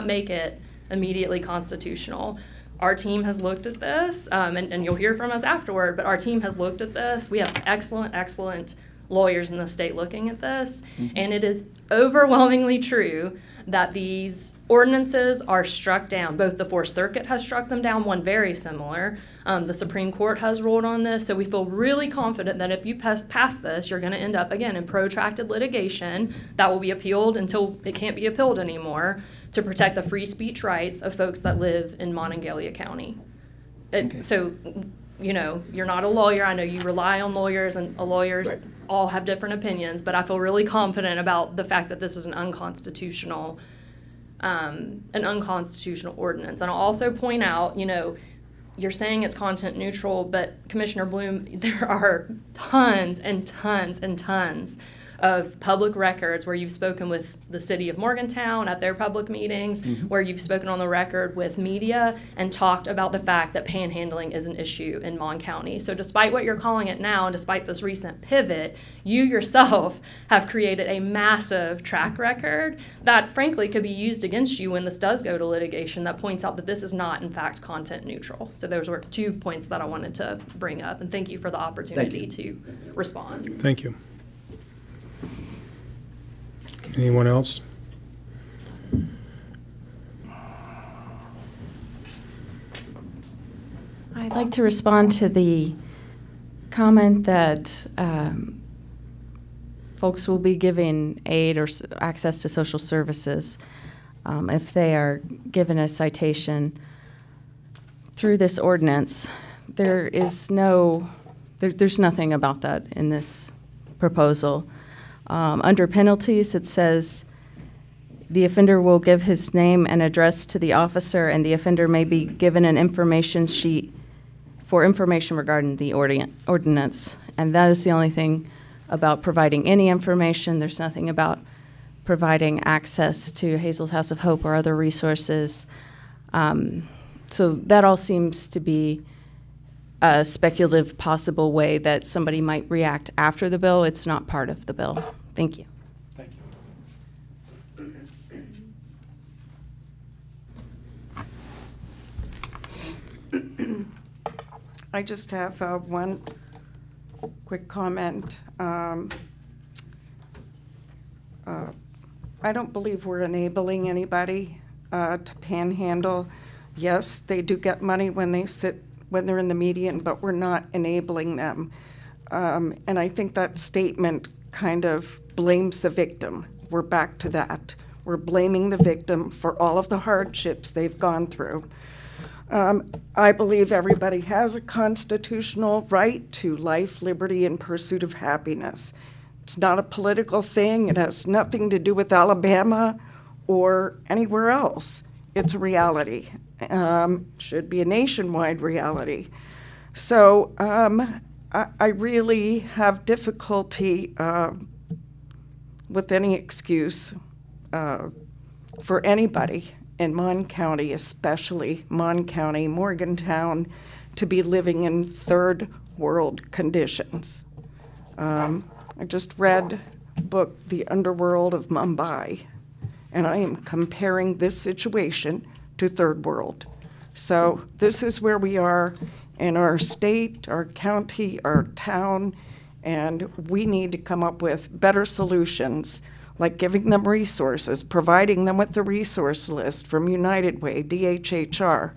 make it immediately constitutional. Our team has looked at this, and you'll hear from us afterward, but our team has looked at this. We have excellent lawyers in the state looking at this, and it is overwhelmingly true that these ordinances are struck down. Both the Fourth Circuit has struck them down, one very similar. The Supreme Court has ruled on this, so we feel really confident that if you pass this, you're going to end up, again, in protracted litigation that will be appealed until it can't be appealed anymore to protect the free speech rights of folks that live in Monongalia County. So, you know, you're not a lawyer. I know you rely on lawyers, and lawyers Right. all have different opinions, but I feel really confident about the fact that this is an unconstitutional ordinance. And I'll also point out, you know, you're saying it's content neutral, but Commissioner Bloom, there are tons and tons and tons of public records where you've spoken with the city of Morgantown at their public meetings, where you've spoken on the record with media and talked about the fact that panhandling is an issue in Mon County. So despite what you're calling it now, and despite this recent pivot, you yourself have created a massive track record that frankly could be used against you when this does go to litigation, that points out that this is not in fact content neutral. So those were 2 points that I wanted to bring up, and thank you for the opportunity to respond. Thank you. Anyone else? I'd like to respond to the comment that folks will be given aid or access to social services if they are given a citation through this ordinance. There's nothing about that in this proposal. Under penalties, it says the offender will give his name and address to the officer, and the offender may be given an information sheet for information regarding the ordinance. And that is the only thing about providing any information. There's nothing about providing access to Hazel's House of Hope or other resources. So that all seems to be a speculative possible way that somebody might react after the bill. It's not part of the bill. Thank you. Thank you. I just have one quick comment. I don't believe we're enabling anybody to panhandle. Yes, they do get money when they're in the median, but we're not enabling them. And I think that statement kind of blames the victim. We're back to that. We're blaming the victim for all of the hardships they've gone through. I believe everybody has a constitutional right to life, liberty, and pursuit of happiness. It's not a political thing. It has nothing to do with Alabama or anywhere else. It's a reality. Should be a nationwide reality. So I really have difficulty with any excuse for anybody in Mon County, especially Mon County, Morgantown, to be living in third world conditions. I just read a book, The Underworld of Mumbai, and I am comparing this situation to third world. So this is where we are in our state, our county, our town, and we need to come up with better solutions, like giving them resources, providing them with the resource list from United Way, DHHR,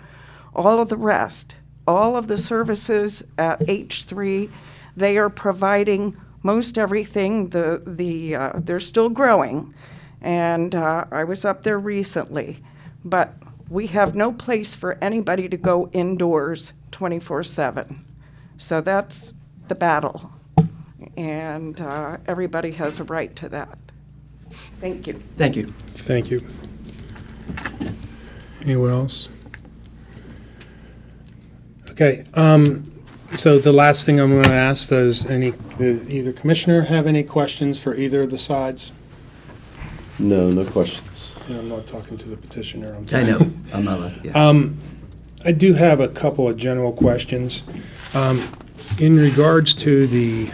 all of the rest, all of the services at H3, they are providing most everything. They're still growing, and I was up there recently, but we have no place for anybody to go indoors 24/7. So that's the battle, and everybody has a right to that. Thank you. Thank you. Thank you. Anyone else? Okay. So the last thing I'm going to ask, does either commissioner have any questions for either of the sides? No questions. And I'm not talking to the petitioner. I know. I'm not allowed. Yeah. I do have a couple of general questions. In regards to the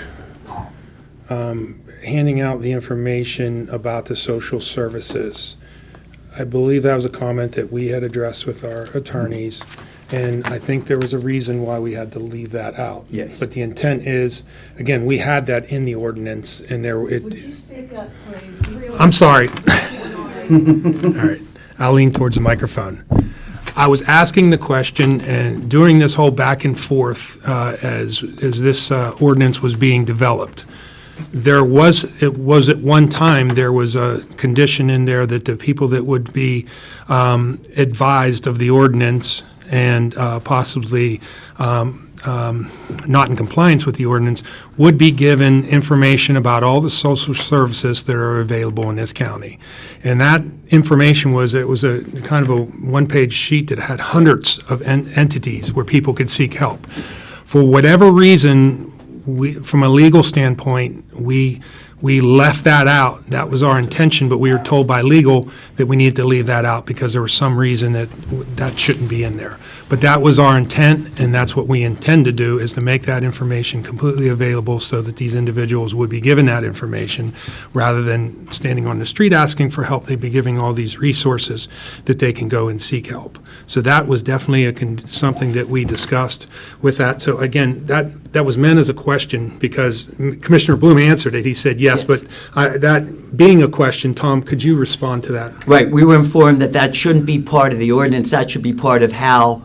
handing out the information about the social services, I believe that was a comment that we had addressed with our attorneys, and I think there was a reason why we had to leave that out. Yes. But the intent is, again, we had that in the ordinance, and Would you speak up, please? Really? I'm sorry. All right, I'll lean towards the microphone. I was asking the question, and during this whole back and forth, as this ordinance was being developed, it was at one time, there was a condition in there that the people that would be advised of the ordinance and possibly not in compliance with the ordinance would be given information about all the social services that are available in this county. And that information was a kind of a one-page sheet that had hundreds of entities where people could seek help. For whatever reason, from a legal standpoint, we We left that out. That was our intention, but we were told by legal that we needed to leave that out because there was some reason that shouldn't be in there. But that was our intent, and that's what we intend to do, is to make that information completely available so that these individuals would be given that information rather than standing on the street asking for help. They'd be giving all these resources that they can go and seek help. So that was definitely something that we discussed with that. So again, that was meant as a question because Commissioner Bloom answered it. He said yes, but that being a question, Tom, could you respond to that? Right, we were informed that that shouldn't be part of the ordinance, that should be part of how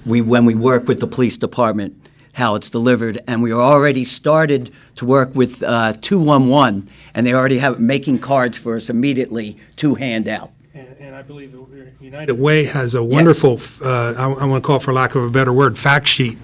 when we work with the police department, how it's delivered, and we already started to work with 211, and they already have making cards for us immediately to hand out. And I believe United Way has a wonderful, I want to call it, for lack of a better word, fact sheet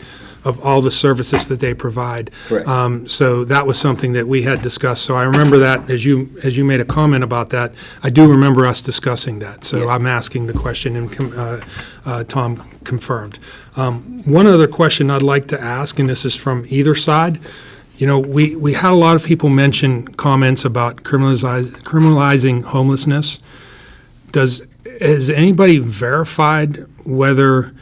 of all the services that they provide. Correct. So that was something that we had discussed. So I remember that as you made a comment about that, I do remember us discussing that. So I'm asking the question, and Tom confirmed. One other question I'd like to ask, and this is from either side. You know, we had a lot of people mention comments about criminalizing homelessness. Has anybody verified whether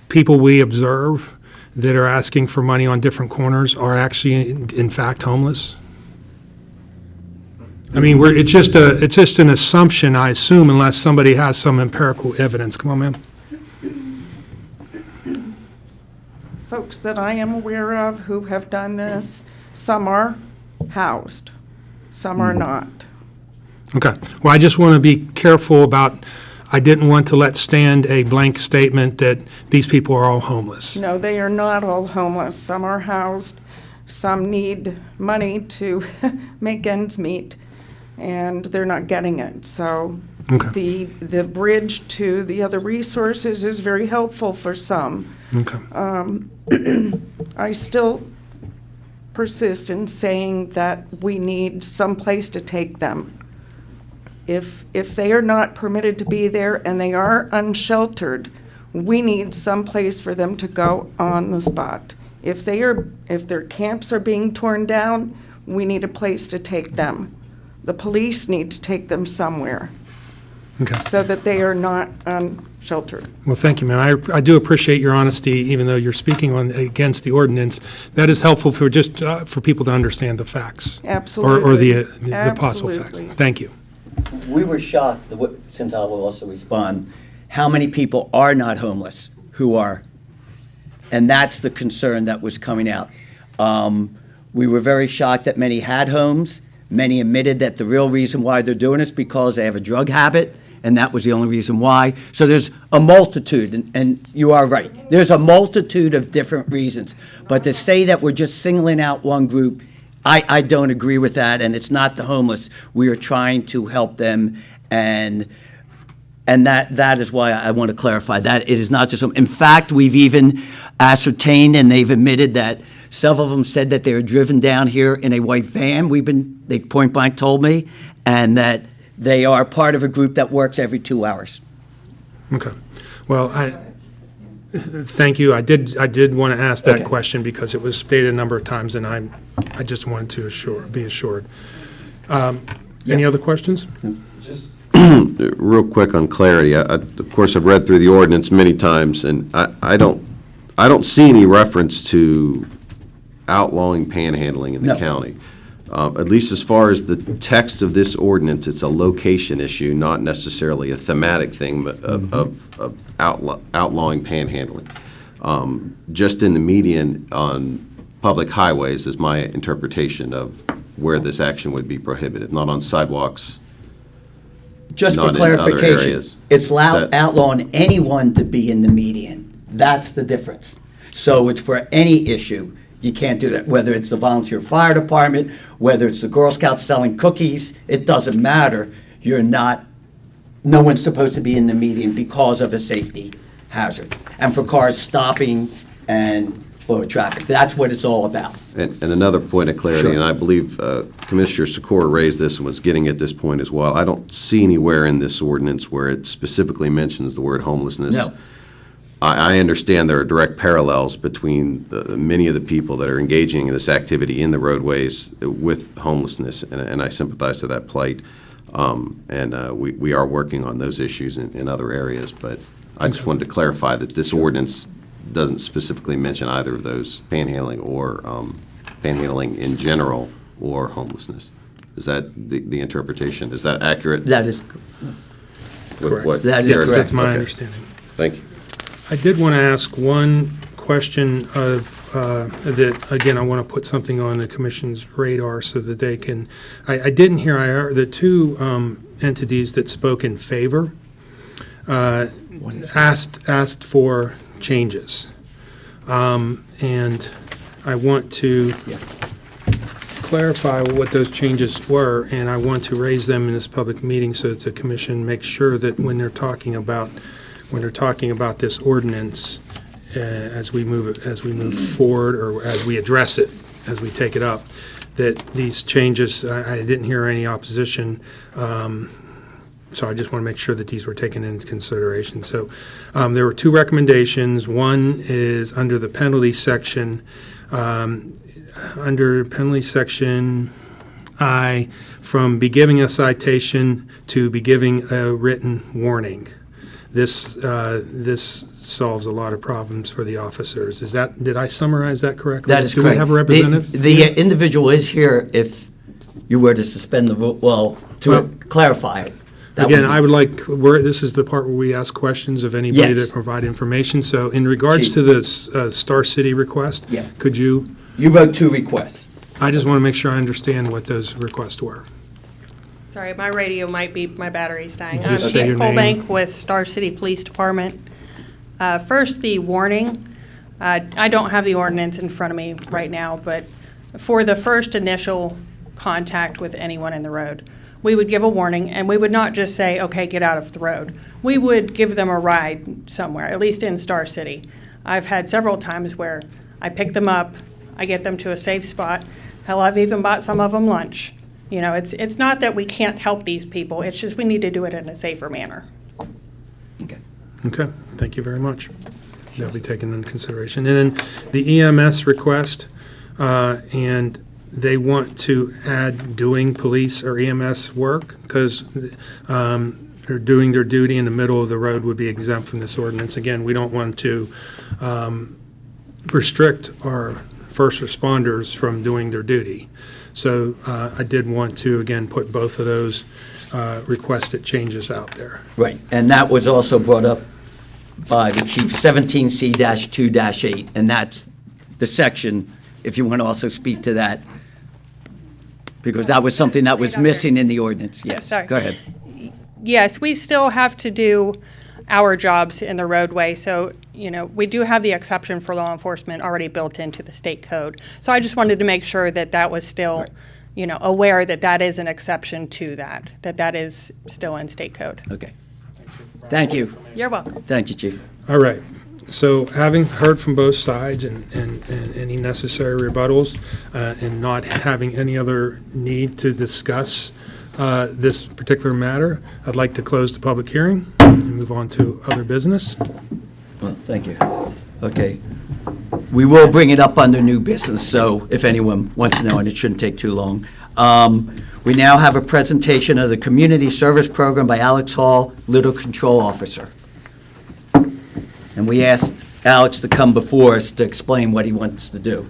people we observe that are asking for money on different corners are actually in fact homeless? I mean, it's just an assumption, I assume, unless somebody has some empirical evidence. Come on, ma'am. Folks that I am aware of who have done this, some are housed, some are not. Okay. Well, I just want to be careful about, I didn't want to let stand a blank statement that these people are all homeless. No, they are not all homeless. Some are housed, some need money to make ends meet, and they're not getting it. So the bridge to the other resources is very helpful for some. Okay. I still persist in saying that we need some place to take them. If they are not permitted to be there and they are unsheltered, we need some place for them to go on the spot. If their camps are being torn down, we need a place to take them. The police need to take them somewhere so that they are not unsheltered. Well, thank you, ma'am. I do appreciate your honesty, even though you're speaking against the ordinance. That is helpful for just for people to understand the facts. Absolutely. Or the possible facts. Thank you. We were shocked, since I will also respond, how many people are not homeless who are, and that's the concern that was coming out. We were very shocked that many had homes. Many admitted that the real reason why they're doing it is because they have a drug habit, and that was the only reason why. So there's a multitude, and you are right. There's a multitude of different reasons. But to say that we're just singling out one group, I don't agree with that, and it's not the homeless. We are trying to help them, and that is why I want to clarify that it is not just them. In fact, we've even ascertained, and they've admitted that several of them said that they were driven down here in a white van. They point blank told me, and that they are part of a group that works every 2 hours. Okay. Well, thank you. I did want to ask that question because it was stated a number of times, and I just wanted to be assured. Any other questions? Just real quick on clarity. Of course, I've read through the ordinance many times, and I don't see any reference to outlawing panhandling in the county. At least as far as the text of this ordinance, it's a location issue, not necessarily a thematic thing of outlawing panhandling. Just in the median on public highways is my interpretation of where this action would be prohibited, not on sidewalks. Just for clarification, it's outlawing anyone to be in the median. That's the difference. So it's for any issue. You can't do that, whether it's the volunteer fire department, whether it's the Girl Scouts selling cookies, it doesn't matter. No one's supposed to be in the median because of a safety hazard. And for cars stopping and flow of traffic, that's what it's all about. And another point of clarity, and I believe Commissioner Sikora raised this and was getting at this point as well. I don't see anywhere in this ordinance where it specifically mentions the word homelessness. No. I understand there are direct parallels between many of the people that are engaging in this activity in the roadways with homelessness, and I sympathize to that plight. We are working on those issues in other areas, but I just wanted to clarify that this ordinance doesn't specifically mention either of those, panhandling or panhandling in general or homelessness. Is that the interpretation? Is that accurate? That is, With what That is Yes, Jared- correct. that's my Okay. understanding. Thank you. I did want to ask one question that, again, I want to put something on the commission's radar so that they can, I didn't hear, I heard the two entities that spoke in favor asked for changes. And I want to clarify what those changes were, and I want to raise them in this public meeting so that the commission makes sure that when they're talking about this ordinance, as we move forward, or as we address it, as we take it up, that these changes, I didn't hear any opposition, so I just want to make sure that these were taken into consideration. So there were two recommendations. One is under the penalty section, I, from be giving a citation to be giving a written warning. This solves a lot of problems for the officers. Did I summarize that correctly? that is Do correct. we have a representative? The individual is here if you were to suspend the vote, Well, clarify it. That Again, would be- I would like, this is the part where we ask questions of anybody Yes. that provide information. So in regards Chief. to the Star City request, Yeah. could you, You wrote two requests. I just want to make sure I understand what those requests were. Sorry, my radio might be, my battery's dying. Just say your Chief name. Colbank with Star City Police Department. First, the warning. I don't have the ordinance in front of me right now, but for the first initial contact with anyone in the road, we would give a warning, and we would not just say, okay, get out of the road. We would give them a ride somewhere, at least in Star City. I've had several times where I pick them up, I get them to a safe spot. Hell, I've even bought some of them lunch. You know, it's not that we can't help these people, it's just we need to do it in a safer manner. Okay. Okay, thank you very much. That'll be taken into consideration. And then the EMS request, and they want to add doing police or EMS work, because they're doing their duty in the middle of the road would be exempt from this ordinance. Again, we don't want to restrict our first responders from doing their duty. So I did want to, again, put both of those requested changes out there. Right, and that was also brought up by the chief, 17C-2-8, and that's the section, if you want to also speak to that, because that was something that was missing in the ordinance. Yes, Sorry. go ahead. Yes, we still have to do our jobs in the roadway, so, you know, we do have the exception for law enforcement already built into the state code. So I just wanted to make sure that that was still, you know, aware that that is an exception to that is still in state code. Okay. Thank you. You're welcome. Thank you, chief. All right. So having heard from both sides and any necessary rebuttals, and not having any other need to discuss this particular matter, I'd like to close the public hearing and move on to other business. Well, thank you. Okay. We will bring it up under new business, so if anyone wants to know, and it shouldn't take too long. We now have a presentation of the Community Service Program by Alex Hall, Litter Control Officer. And we asked Alex to come before us to explain what he wants to do.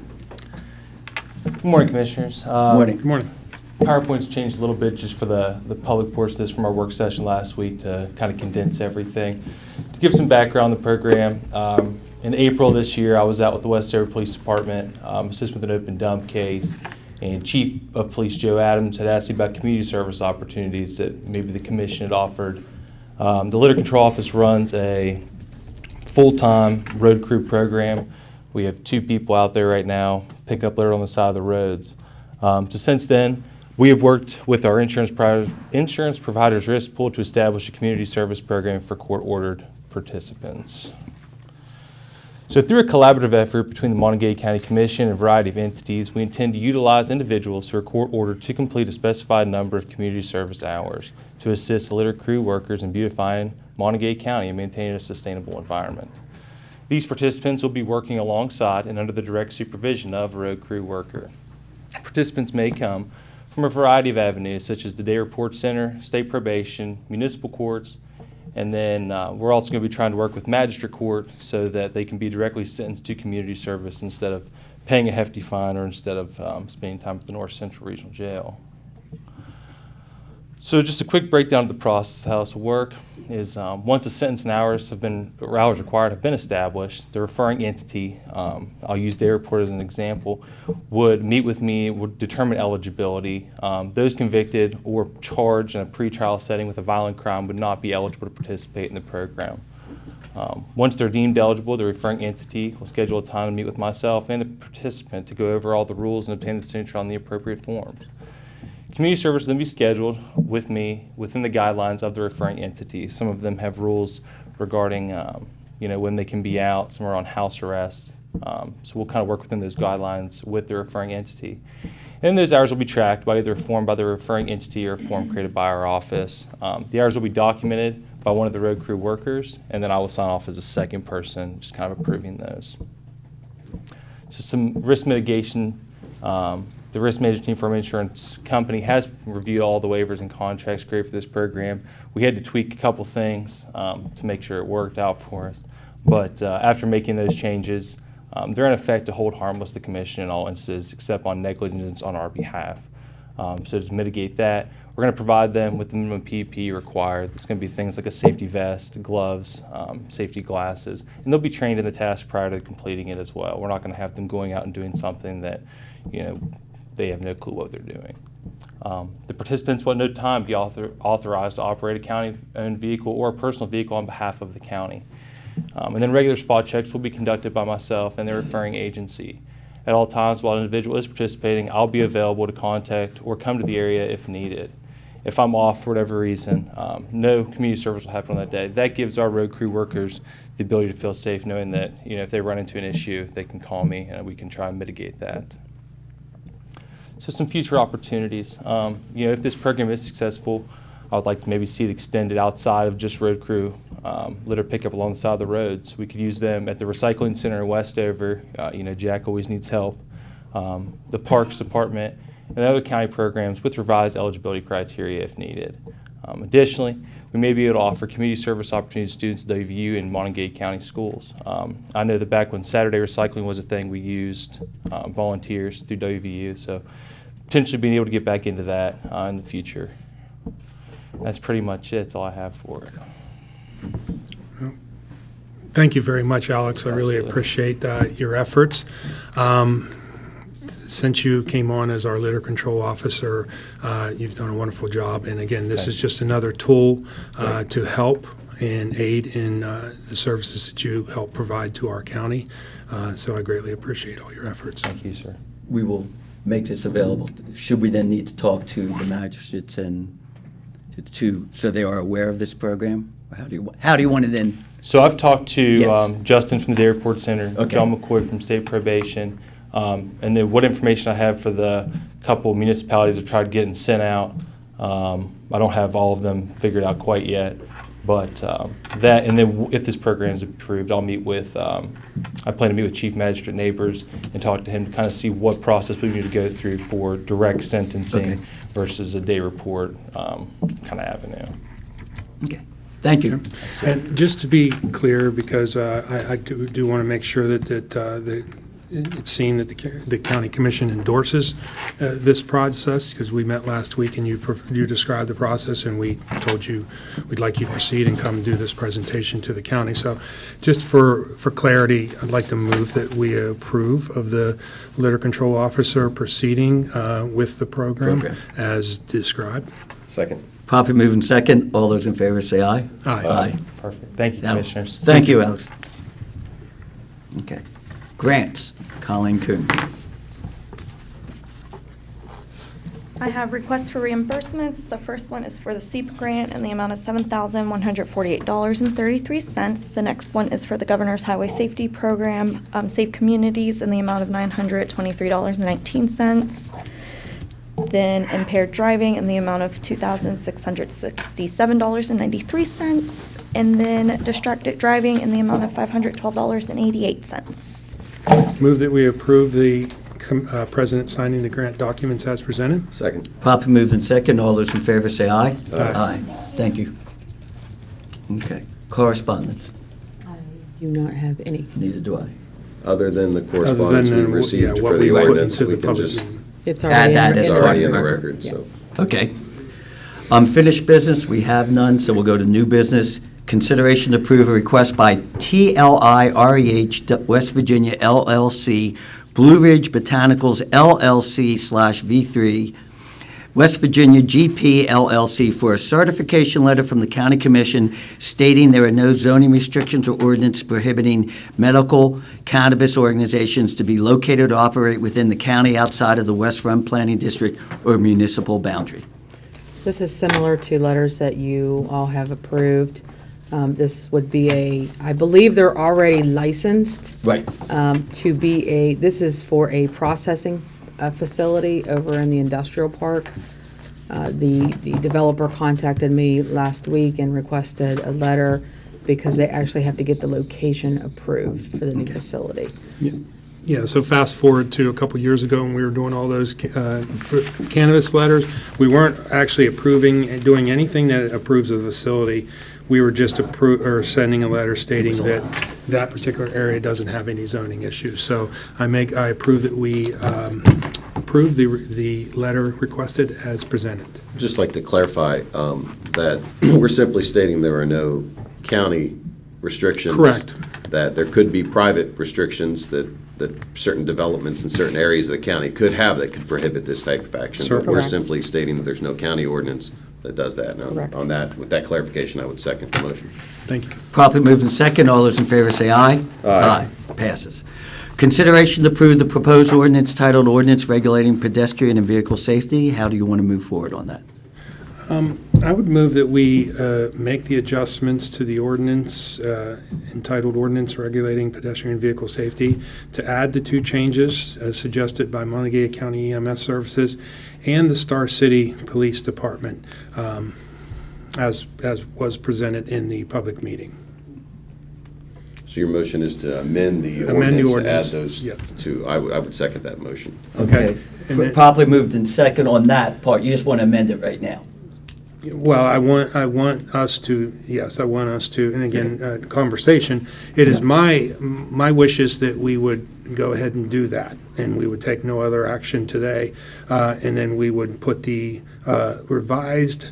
Good morning, Commissioners. Morning. Good morning. PowerPoint's changed a little bit just for the public portion of this from our work session last week to kind of condense everything. To give some background on the program, in April this year, I was out with the Westover Police Department, assisting with an open dump case, and Chief of Police Joe Adams had asked me about community service opportunities that maybe the Commission had offered. The Litter Control Office runs a full-time road crew program. We have 2 people out there right now picking up litter on the side of the roads. So since then, we have worked with our insurance providers risk pool to establish a community service program for court-ordered participants. So through a collaborative effort between the Monongalia County Commission and a variety of entities, we intend to utilize individuals who are court-ordered to complete a specified number of community service hours to assist litter crew workers in beautifying Monongalia County and maintaining a sustainable environment. These participants will be working alongside and under the direct supervision of a road crew worker. Participants may come from a variety of avenues, such as the Day Report Center, state probation, municipal courts, and then we're also going to be trying to work with magistrate court so that they can be directly sentenced to community service instead of paying a hefty fine or instead of spending time at the North Central Regional Jail. So just a quick breakdown of the process, how this will work is once a sentence and hours required have been established, the referring entity, I'll use Day Report as an example, would meet with me, would determine eligibility. Those convicted or charged in a pretrial setting with a violent crime would not be eligible to participate in the program. Once they're deemed eligible, the referring entity will schedule a time to meet with myself and the participant to go over all the rules and obtain the signature on the appropriate forms. Community service will then be scheduled with me within the guidelines of the referring entity. Some of them have rules regarding, when they can be out. Some are on house arrest. So we'll kind of work within those guidelines with the referring entity. And those hours will be tracked by either a form by the referring entity or a form created by our office. The hours will be documented by one of the road crew workers, and then I will sign off as a second person, just kind of approving those. So some risk mitigation. The risk management team for our insurance company has reviewed all the waivers and contracts created for this program. We had to tweak a couple things to make sure it worked out for us. But after making those changes, they're in effect to hold harmless the commission in all instances except on negligence on our behalf. So to mitigate that, we're going to provide them with the minimum PPE required. It's going to be things like a safety vest, gloves, safety glasses, and they'll be trained in the task prior to completing it as well. We're not going to have them going out and doing something that, they have no clue what they're doing. The participants will at no time be authorized to operate a county-owned vehicle or a personal vehicle on behalf of the county. And then regular spot checks will be conducted by myself and the referring agency. At all times while an individual is participating, I'll be available to contact or come to the area if needed. If I'm off for whatever reason, no community service will happen on that day. That gives our road crew workers the ability to feel safe knowing that if they run into an issue, they can call me and we can try and mitigate that. So some future opportunities. If this program is successful, I would like to maybe see it extended outside of just road crew litter pickup alongside the roads. We could use them at the recycling center in Westover. Jack always needs help. The Parks Department and other county programs with revised eligibility criteria if needed. Additionally, we may be able to offer community service opportunities to students at WVU and Monongalia County schools. I know that back when Saturday recycling was a thing, we used volunteers through WVU, so potentially being able to get back into that in the future. That's pretty much it. That's all I have for it. Thank you very much, Alex. I really appreciate your efforts. Since you came on as our litter control officer, you've done a wonderful job. And again, this is just another tool to help and aid in the services that you help provide to our county. So I greatly appreciate all your efforts. Thank you, sir. We will make this available. Should we then need to talk to the magistrates and so they are aware of this program? Or how do you want to then? So I've talked to Yes. Justin from the Day Report Center, Okay. John McCoy from State Probation, and then what information I have for the couple municipalities I've tried getting sent out. I don't have all of them figured out quite yet, but that, and then if this program is approved, I'll meet with, I plan to meet with Chief Magistrate Neighbors and talk to him to kind of see what process we need to go through for direct sentencing Okay. versus a day report kind of avenue. Okay. Thank you. And just to be clear, because I do want to make sure that it's seen that the county commission endorses this process, because we met last week and you described the process and we told you we'd like you to proceed and come do this presentation to the county. So just for clarity, I'd like to move that we approve of the litter control officer proceeding with the program as described. Second. Properly moving second. All those in favor say aye. Aye. Perfect. Thank you, Now, Commissioners. Thank you, Alex. Okay. Grants. Colleen Coon. I have requests for reimbursements. The first one is for the SEEP grant in the amount of $7,148.33. The next one is for the Governor's Highway Safety Program, Safe Communities, in the amount of $923.19. then impaired driving in the amount of $2,667.93, and then distracted driving in the amount of $512.88. Move that we approve the President signing the grant documents as presented. Second. Properly moved in second. All those in favor say aye. Aye. Thank you. Okay. Correspondence. Do not have any. Neither do I. Other than the correspondence we received what for we the put ordinance, into we the can public just, meeting. It's Add that it's as already in the record. record, so. Okay. Unfinished business, we have none, so we'll go to new business. Consideration to approve a request by TLI REH West Virginia LLC, Blue Ridge Botanicals LLC/V3, West Virginia GP LLC for a certification letter from the County Commission stating there are no zoning restrictions or ordinance prohibiting medical cannabis organizations to be located or operate within the county outside of the West Run Planning District or municipal boundary. This is similar to letters that you all have approved. This would be I believe they're already licensed. Right. To be this is for a processing facility over in the industrial park. The developer contacted me last week and requested a letter because they actually have to get the location approved for the new facility. Yeah, so fast forward to a couple years ago when we were doing all those cannabis letters, we weren't actually approving and doing anything that approves of the facility. We were just sending a letter stating that that particular area doesn't have any zoning issues. So I approve that we approve the letter requested as presented. Just like to clarify that we're simply stating there are no county restrictions. Correct. That there could be private restrictions that certain developments in certain areas of the county could have that could prohibit this type of action. Sure. But we're Correct. simply stating that there's no county ordinance that does that. Now, Correct. on that, with that clarification, I would second the motion. Thank you. Properly moved in second. All those in favor say aye. Aye. Passes. Consideration to approve the proposed ordinance titled Ordinance Regulating Pedestrian and Vehicle Safety. How do you want to move forward on that? I would move that we make the adjustments to the ordinance entitled Ordinance Regulating Pedestrian Vehicle Safety to add the two changes as suggested by Monongalia County EMS Services and the Star City Police Department as was presented in the public meeting. So your motion is to amend the Amend the ordinance to add ordinance, those yes. two. I would second that motion. Okay. And then- Properly moved in second on that part. You just want to amend it right now. Well, I want us to, and again, conversation, it is my wish is that we would go ahead and do that, and we would take no other action today, and then we would put the revised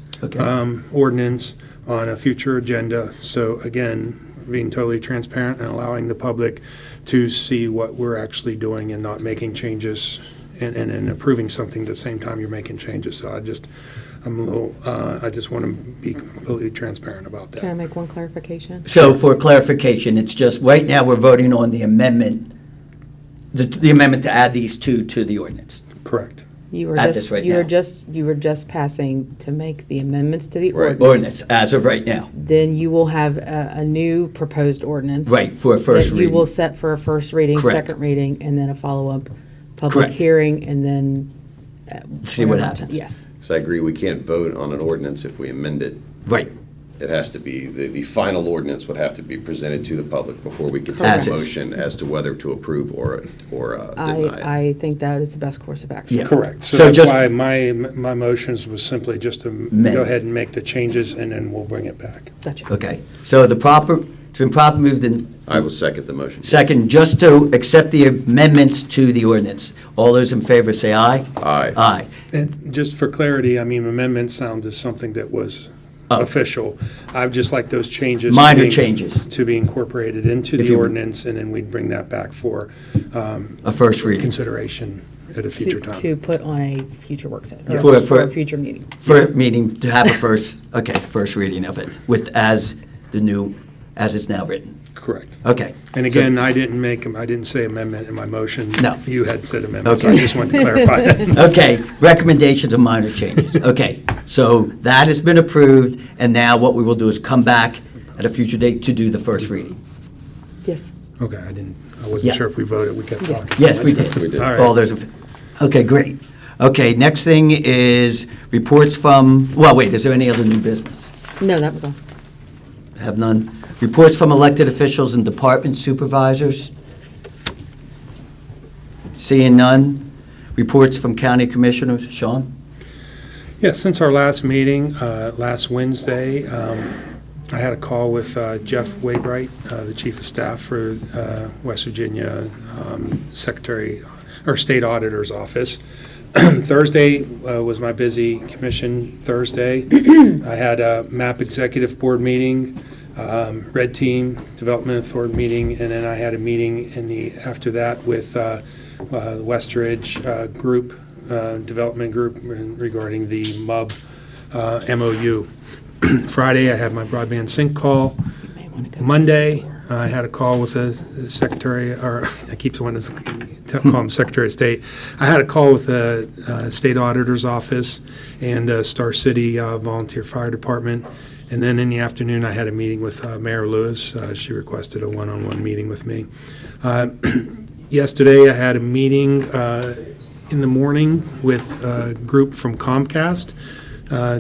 ordinance on a future agenda. So again, being totally transparent and allowing the public to see what we're actually doing and not making changes and approving something at the same time you're making changes. So I just want to be completely transparent about that. Can I make one clarification? So for clarification, it's just, right now, we're voting on the amendment, the amendment to add these two to the ordinance. Correct. You were At just this right you now. were just passing to make the amendments to the Right. Ordinance, as of right now. Then you will have a new proposed ordinance. Right, for a first that reading. you will set for a first reading, Correct. second reading, and then a follow-up public Correct. hearing, and then. See what whatever. happens. Yes. So I agree, we can't vote on an ordinance if we amend it. Right. It has to be, the final ordinance would have to be presented to the public before we could As take a is. motion as to whether to approve or deny it. I think that is the best course of action. Yeah. Correct. So So that's just- why my motions was simply just to Amend. go ahead and make the changes, and then we'll bring it back. Gotcha. Okay. So it's been properly moved in I will second the motion. second, just to accept the amendments to the ordinance. All those in favor say aye. Aye. Aye. And just for clarity, I mean, amendment sounds as something that was official. I'd just like those changes. Minor changes. To be incorporated into If the you- ordinance, and then we'd bring that back for A first reading. consideration at a future time. To put on a future work session, Yeah. or For- a future meeting. For a meeting, to have a first reading of it with as it's now written. Correct. Okay. And again, I didn't say amendment in my motion. No. You had said amendment, so I Okay. just wanted to clarify that. Okay, recommendations of minor changes. Okay, so that has been approved, and now what we will do is come back at a future date to do the first reading. Yes. Okay, I Yeah. wasn't sure if we voted, we kept Yes. talking. Yes, we did. We did. All right. All those, okay, great. Okay, next thing is reports from, well, wait, is there any other new business? No, that was all. Have none. Reports from elected officials and department supervisors? Seeing none. Reports from county commissioners? Sean? Yeah, since our last meeting, last Wednesday, I had a call with Jeff Wainwright, the Chief of Staff for West Virginia Secretary, or State Auditor's Office. Thursday was my busy commission Thursday. I had a MAP Executive Board meeting, Red Team Development Authority meeting, and then I had a meeting after that with Westridge Group, Development Group regarding the MUB MOU. Friday, I had my broadband sync call. Monday, I had a call with the secretary, or I keep wanting to call him Secretary of State. I had a call with the State Auditor's Office and Star City Volunteer Fire Department. And then in the afternoon, I had a meeting with Mayor Lewis. She requested a one-on-one meeting with me. Yesterday, I had a meeting in the morning with a group from Comcast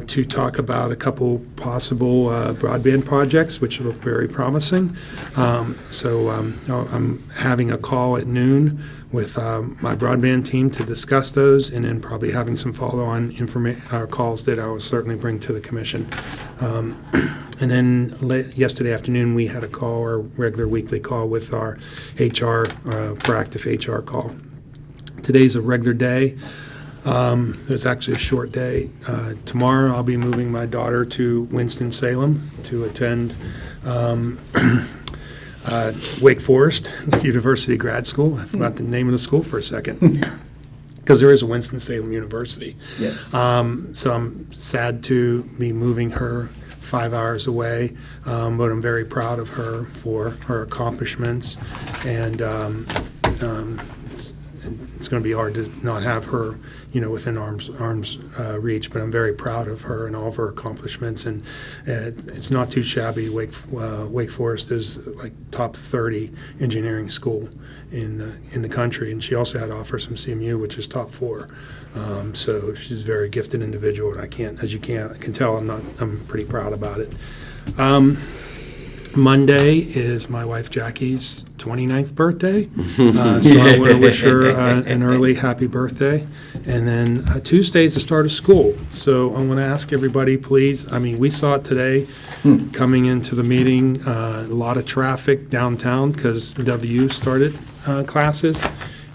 to talk about a couple possible broadband projects, which look very promising. So I'm having a call at noon with my broadband team to discuss those, and then probably having some follow-on calls that I will certainly bring to the commission. And then yesterday afternoon, we had a call, our regular weekly call with our HR, proactive HR call. Today's a regular day. It's actually a short day. Tomorrow, I'll be moving my daughter to Winston-Salem to attend Wake Forest University grad school. I forgot the name of the school for a second. Because there is a Winston-Salem University. Yes. So I'm sad to be moving her 5 hours away, but I'm very proud of her for her accomplishments, and it's going to be hard to not have her, within arm's reach. But I'm very proud of her and all of her accomplishments, and it's not too shabby. Wake Forest is like top 30 engineering school in the country, and she also had to offer some CMU, which is top 4. So she's a very gifted individual, and I can tell I'm pretty proud about it. Monday is my wife Jackie's 29th birthday, so I want to wish her an early happy birthday. And then Tuesday is the start of school, so I want to ask everybody, please, we saw it today coming into the meeting, a lot of traffic downtown because W started classes.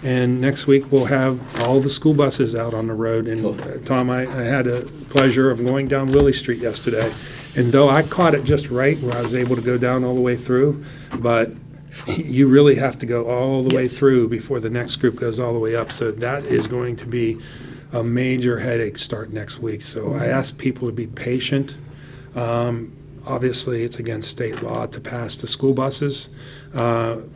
And next week, we'll have all the school buses out on the road. And Tom, I had a pleasure of going down Willie Street yesterday. And though I caught it just right where I was able to go down all the way through, but you really have to go all the way through before the next group goes all the way up. So that is going to be a major headache start next week. So I ask people to be patient. Obviously, it's against state law to pass the school buses.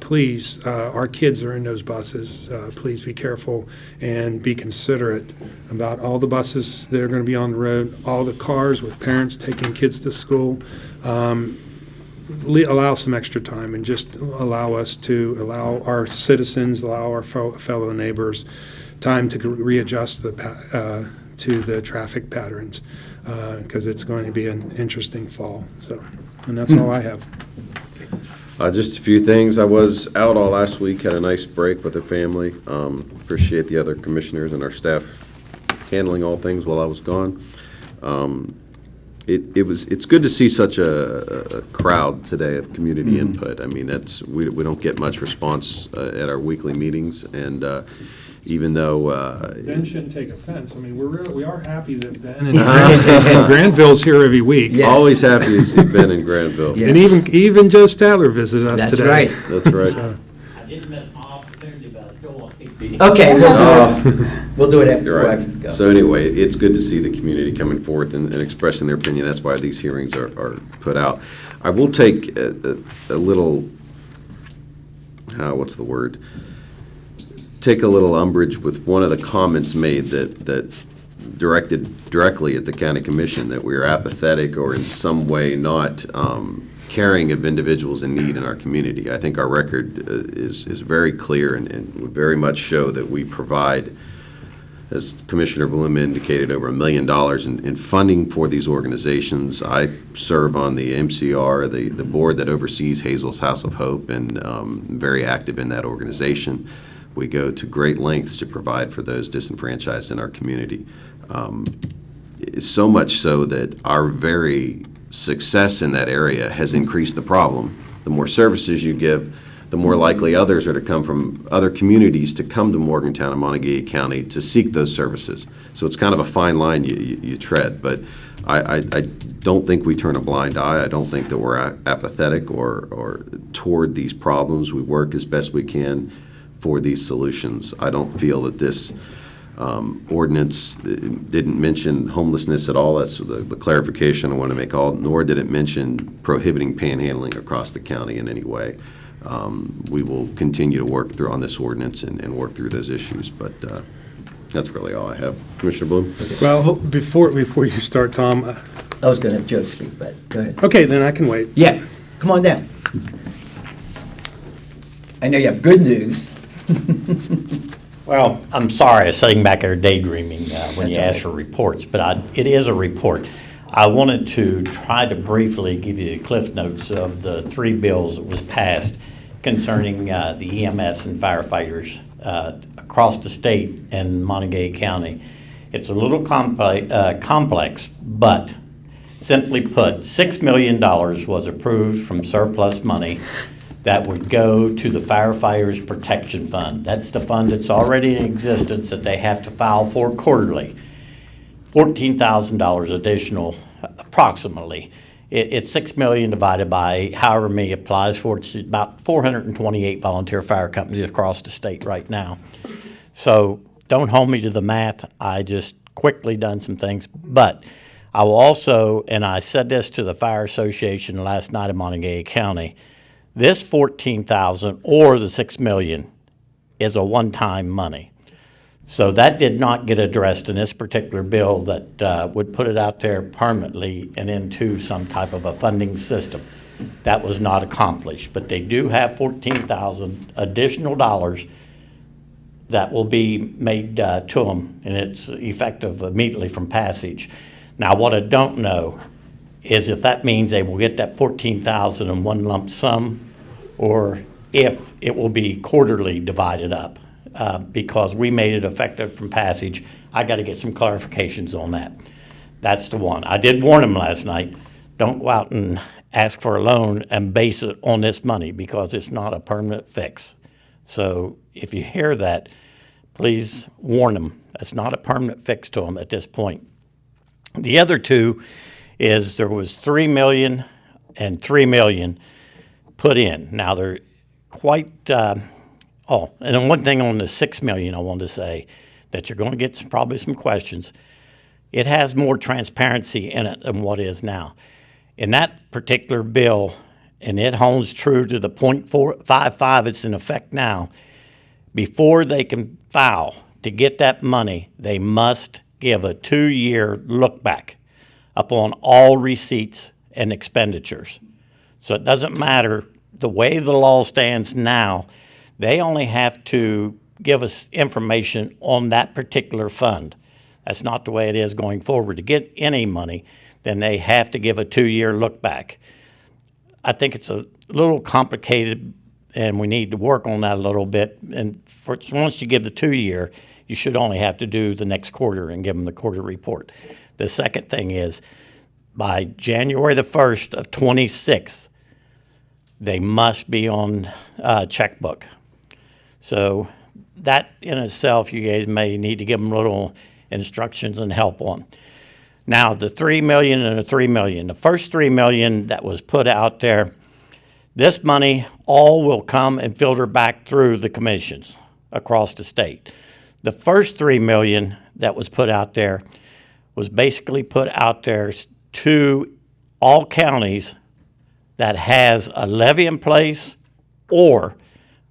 Please, our kids are in those buses. Please be careful and be considerate about all the buses that are going to be on the road, all the cars with parents taking kids to school. Allow some extra time and just allow our citizens, allow our fellow neighbors time to readjust to the traffic patterns, because it's going to be an interesting fall. And that's all I have. Just a few things. I was out all last week, had a nice break with the family. Appreciate the other commissioners and our staff handling all things while I was gone. It's good to see such a crowd today of community input. We don't get much response at our weekly meetings, and even though Ben shouldn't take offense. We are happy that Ben and Granville's here every week. Yes. Always happy to see Ben in Granville. Yeah. And even Joe Stadler visited us today. That's right. So. I didn't miss my opportunity, but I still want to speak. Okay, we'll do it after I go. So anyway, it's good to see the community coming forth and expressing their opinion. That's why these hearings are put out. I will take a little, take a little umbrage with one of the comments made that directed directly at the county commission, that we are apathetic or in some way not caring of individuals in need in our community. I think our record is very clear and would very much show that we provide as Commissioner Bloom indicated, over $1 million in funding for these organizations. I serve on the MCR, the board that oversees Hazel's House of Hope, and very active in that organization. We go to great lengths to provide for those disenfranchised in our community. It's so much so that our very success in that area has increased the problem. The more services you give, the more likely others are to come from other communities to come to Morgantown and Monongalia County to seek those services. So it's kind of a fine line you tread, but I don't think we turn a blind eye. I don't think that we're apathetic or toward these problems. We work as best we can for these solutions. I don't feel that this ordinance didn't mention homelessness at all. That's the clarification I want to make, nor did it mention prohibiting panhandling across the county in any way. We will continue to work through on this ordinance and work through those issues, but that's really all I have. Commissioner Bloom? Well, before you start, Tom. I was going to have Joe speak, but go ahead. Okay, then I can wait. Yeah, come on down. I know you have good news. Well, I'm sorry, I was sitting back there daydreaming when you That's asked for reports, but it is a report. I wanted to try to briefly give you the cliff notes of the 3 bills that was passed concerning the EMS and firefighters across the state and Monongalia County. It's a little complex, but simply put, $6 million was approved from surplus money that would go to the Firefighters Protection Fund. That's the fund that's already in existence that they have to file for quarterly. $14,000 additional, approximately. It's $6 million divided by however many applies for. It's about 428 volunteer fire companies across the state right now. So don't hold me to the math. I just quickly done some things. But I will also, and I said this to the Fire Association last night in Monongalia County, this $14,000 or the $6 million is a one-time money. So that did not get addressed in this particular bill that would put it out there permanently and into some type of a funding system. That was not accomplished, but they do have $14,000 additional dollars that will be made to them, and it's effective immediately from passage. Now, what I don't know is if that means they will get that $14,000 in one lump sum, or if it will be quarterly divided up. Because we made it effective from passage. I got to get some clarifications on that. That's the one. I did warn them last night, don't go out and ask for a loan and base it on this money because it's not a permanent fix. So if you hear that, please warn them. That's not a permanent fix to them at this point. The other two is there was $3 million and $3 million put in. Now they're quite... Oh, and then one thing on the $6 million I wanted to say that you're going to get probably some questions. It has more transparency in it than what is now. In that particular bill, and it holds true to the .455 it's in effect now, before they can file to get that money, they must give a 2-year look back upon all receipts and expenditures. So it doesn't matter the way the law stands now. They only have to give us information on that particular fund. That's not the way it is going forward. To get any money, then they have to give a 2-year look back. I think it's a little complicated, and we need to work on that a little bit. And once you give the 2-year, you should only have to do the next quarter and give them the quarter report. The second thing is, by January the 1st of 26, they must be on checkbook. So that in itself, you guys may need to give them little instructions and help on. Now, the $3 million and the $3 million. The first $3 million that was put out there, this money all will come and filter back through the commissions across the state. The first $3 million that was put out there was basically put out there to all counties that has a levy in place or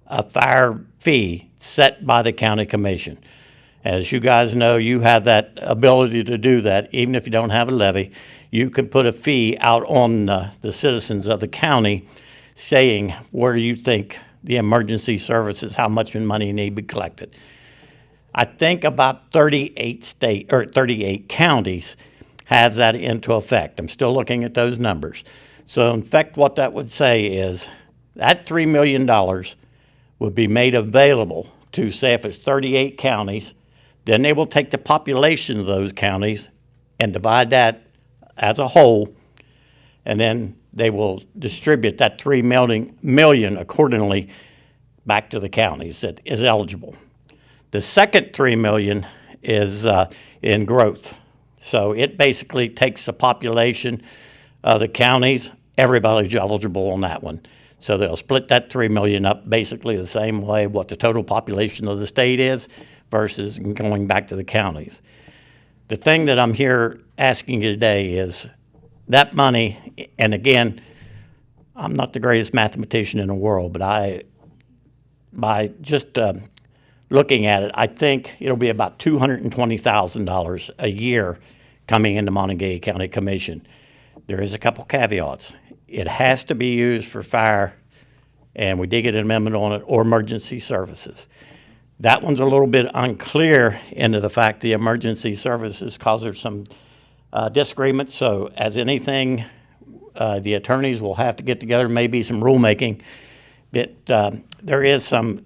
a fire fee set by the county commission. As you guys know, you have that ability to do that. Even if you don't have a levy, you can put a fee out on the citizens of the county saying where you think the emergency services, how much money need to be collected. I think about 38 counties has that into effect. I'm still looking at those numbers. So in fact, what that would say is that $3 million would be made available to, say, if it's 38 counties, then they will take the population of those counties and divide that as a whole, and then they will distribute that $3 million accordingly back to the counties that is eligible. The second $3 million is in growth. So it basically takes the population of the counties, everybody's eligible on that one. So they'll split that $3 million up basically the same way what the total population of the state is versus going back to the counties. The thing that I'm here asking you today is that money, and again, I'm not the greatest mathematician in the world, but by just looking at it, I think it'll be about $220,000 a year coming into Monongalia County Commission. There is a couple caveats. It has to be used for fire, and we did get an amendment on it, or emergency services. That one's a little bit unclear into the fact the emergency services cause there's some disagreement. So as anything, the attorneys will have to get together, maybe some rulemaking. But there is some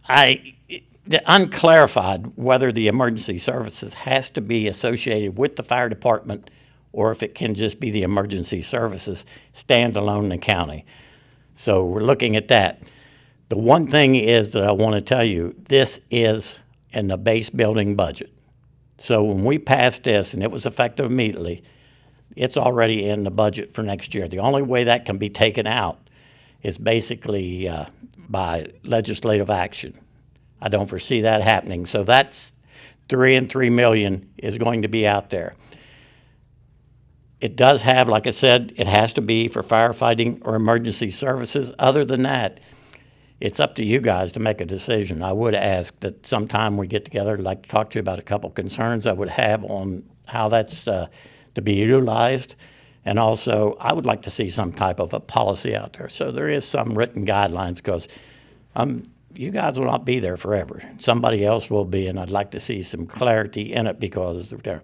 unclarified whether the emergency services has to be associated with the fire department or if it can just be the emergency services standalone in the county. So we're looking at that. The one thing is that I want to tell you, this is in the base building budget. So when we passed this and it was effective immediately, it's already in the budget for next year. The only way that can be taken out is basically by legislative action. I don't foresee that happening. So that's $3 million is going to be out there. It does have, like I said, it has to be for firefighting or emergency services. Other than that, it's up to you guys to make a decision. I would ask that sometime we get together, I'd like to talk to you about a couple concerns I would have on how that's to be utilized. And also, I would like to see some type of a policy out there. So there is some written guidelines because you guys will not be there forever. Somebody else will be, and I'd like to see some clarity in it because they're.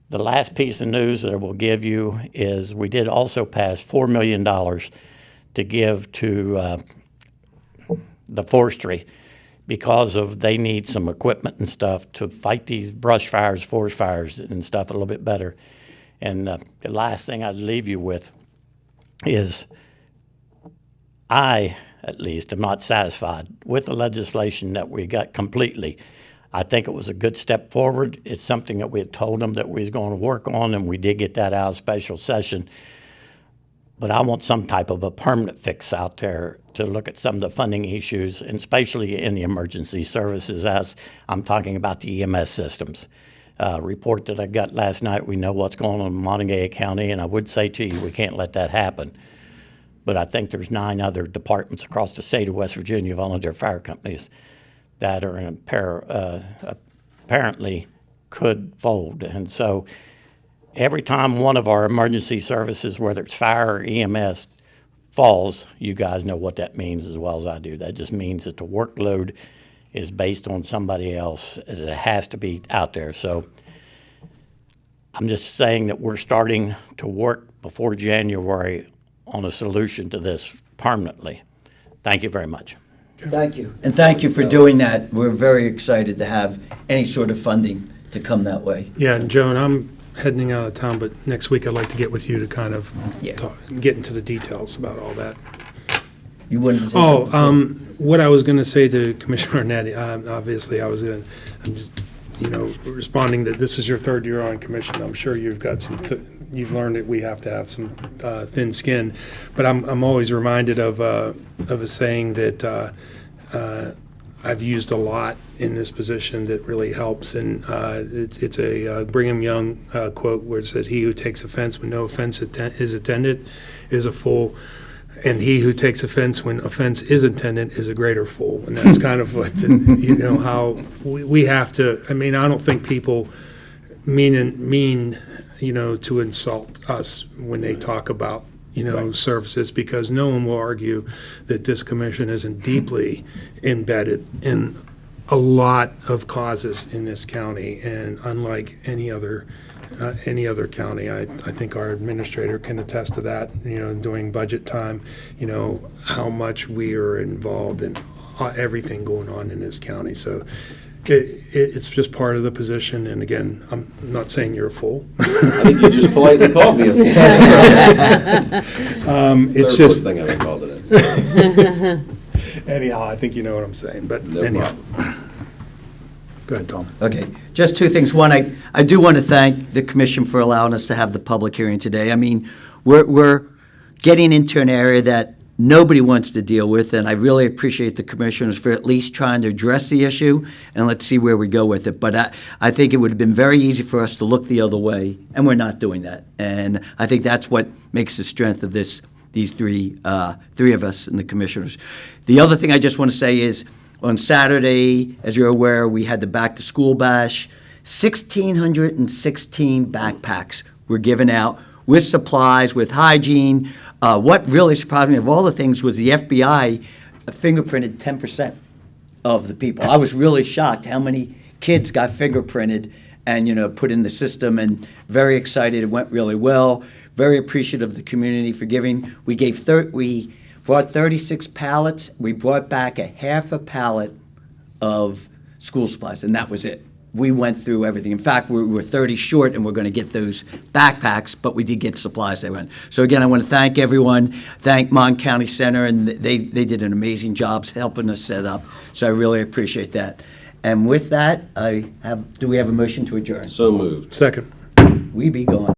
The last piece of news that I will give you is we did also pass $4 million to give to the forestry because they need some equipment and stuff to fight these brush fires, forest fires and stuff a little bit better. And the last thing I'd leave you with is I, at least, am not satisfied with the legislation that we got completely. I think it was a good step forward. It's something that we had told them that we was going to work on, and we did get that out of special session. But I want some type of a permanent fix out there to look at some of the funding issues, and especially in the emergency services, as I'm talking about the EMS systems. Report that I got last night, we know what's going on in Monongalia County, and I would say to you, we can't let that happen. But I think there's 9 other departments across the state of West Virginia, volunteer fire companies, that are in apparently could fold. And so every time one of our emergency services, whether it's fire or EMS, falls, you guys know what that means as well as I do. That just means that the workload is based on somebody else, as it has to be out there. So I'm just saying that we're starting to work before January on a solution to this permanently. Thank you very much. Thank you. And thank you for doing that. We're very excited to have any sort of funding to come that way. Yeah, and Joan, I'm heading out of town, but next week I'd like to get with you to kind of talk, get into the details about all that. You wanted to say something? What I was going to say to Commissioner Arnetti, obviously I'm just, responding that this is your 3rd year on commission. I'm sure you've got you've learned that we have to have some thin skin, but I'm always reminded of a saying that I've used a lot in this position that really helps, and it's a Brigham Young quote where it says, "He who takes offense when no offense is intended is a fool, and he who takes offense when offense is intended is a greater fool." And that's kind of what how we have to. I mean, I don't think people mean to insult us when they talk about services, because no one will argue that this commission isn't deeply embedded in a lot of causes in this county, and unlike any other county, I think our administrator can attest to that, during budget time, how much we are involved in everything going on in this county. So it's just part of the position, and again, I'm not saying you're a fool. I think you just politely called me a fool. It's Third just worst thing I've ever called it. anyhow, I think you know what I'm saying, but No anyhow. problem. Go ahead, Tom. Okay, just two things. One, I do want to thank the commission for allowing us to have the public hearing today. I mean, we're getting into an area that nobody wants to deal with, and I really appreciate the commissioners for at least trying to address the issue, and let's see where we go with it. But I think it would have been very easy for us to look the other way, and we're not doing that. And I think that's what makes the strength of these three of us and the commissioners. The other thing I just want to say is, on Saturday, as you're aware, we had the back-to-school bash. 1,616 backpacks were given out with supplies, with hygiene. What really surprised me of all the things was the FBI fingerprinted 10% of the people. I was really shocked how many kids got fingerprinted and put in the system, and very excited. It went really well. Very appreciative of the community for giving. We brought 36 pallets. We brought back a half a pallet of school supplies, and that was it. We went through everything. In fact, we were 30 short, and we're going to get those backpacks, but we did get supplies they went. So again, I want to thank everyone, thank Mon County Center, and they did an amazing job helping us set up. So I really appreciate that. And with that, do we have a motion to adjourn? So moved. Second. We be gone.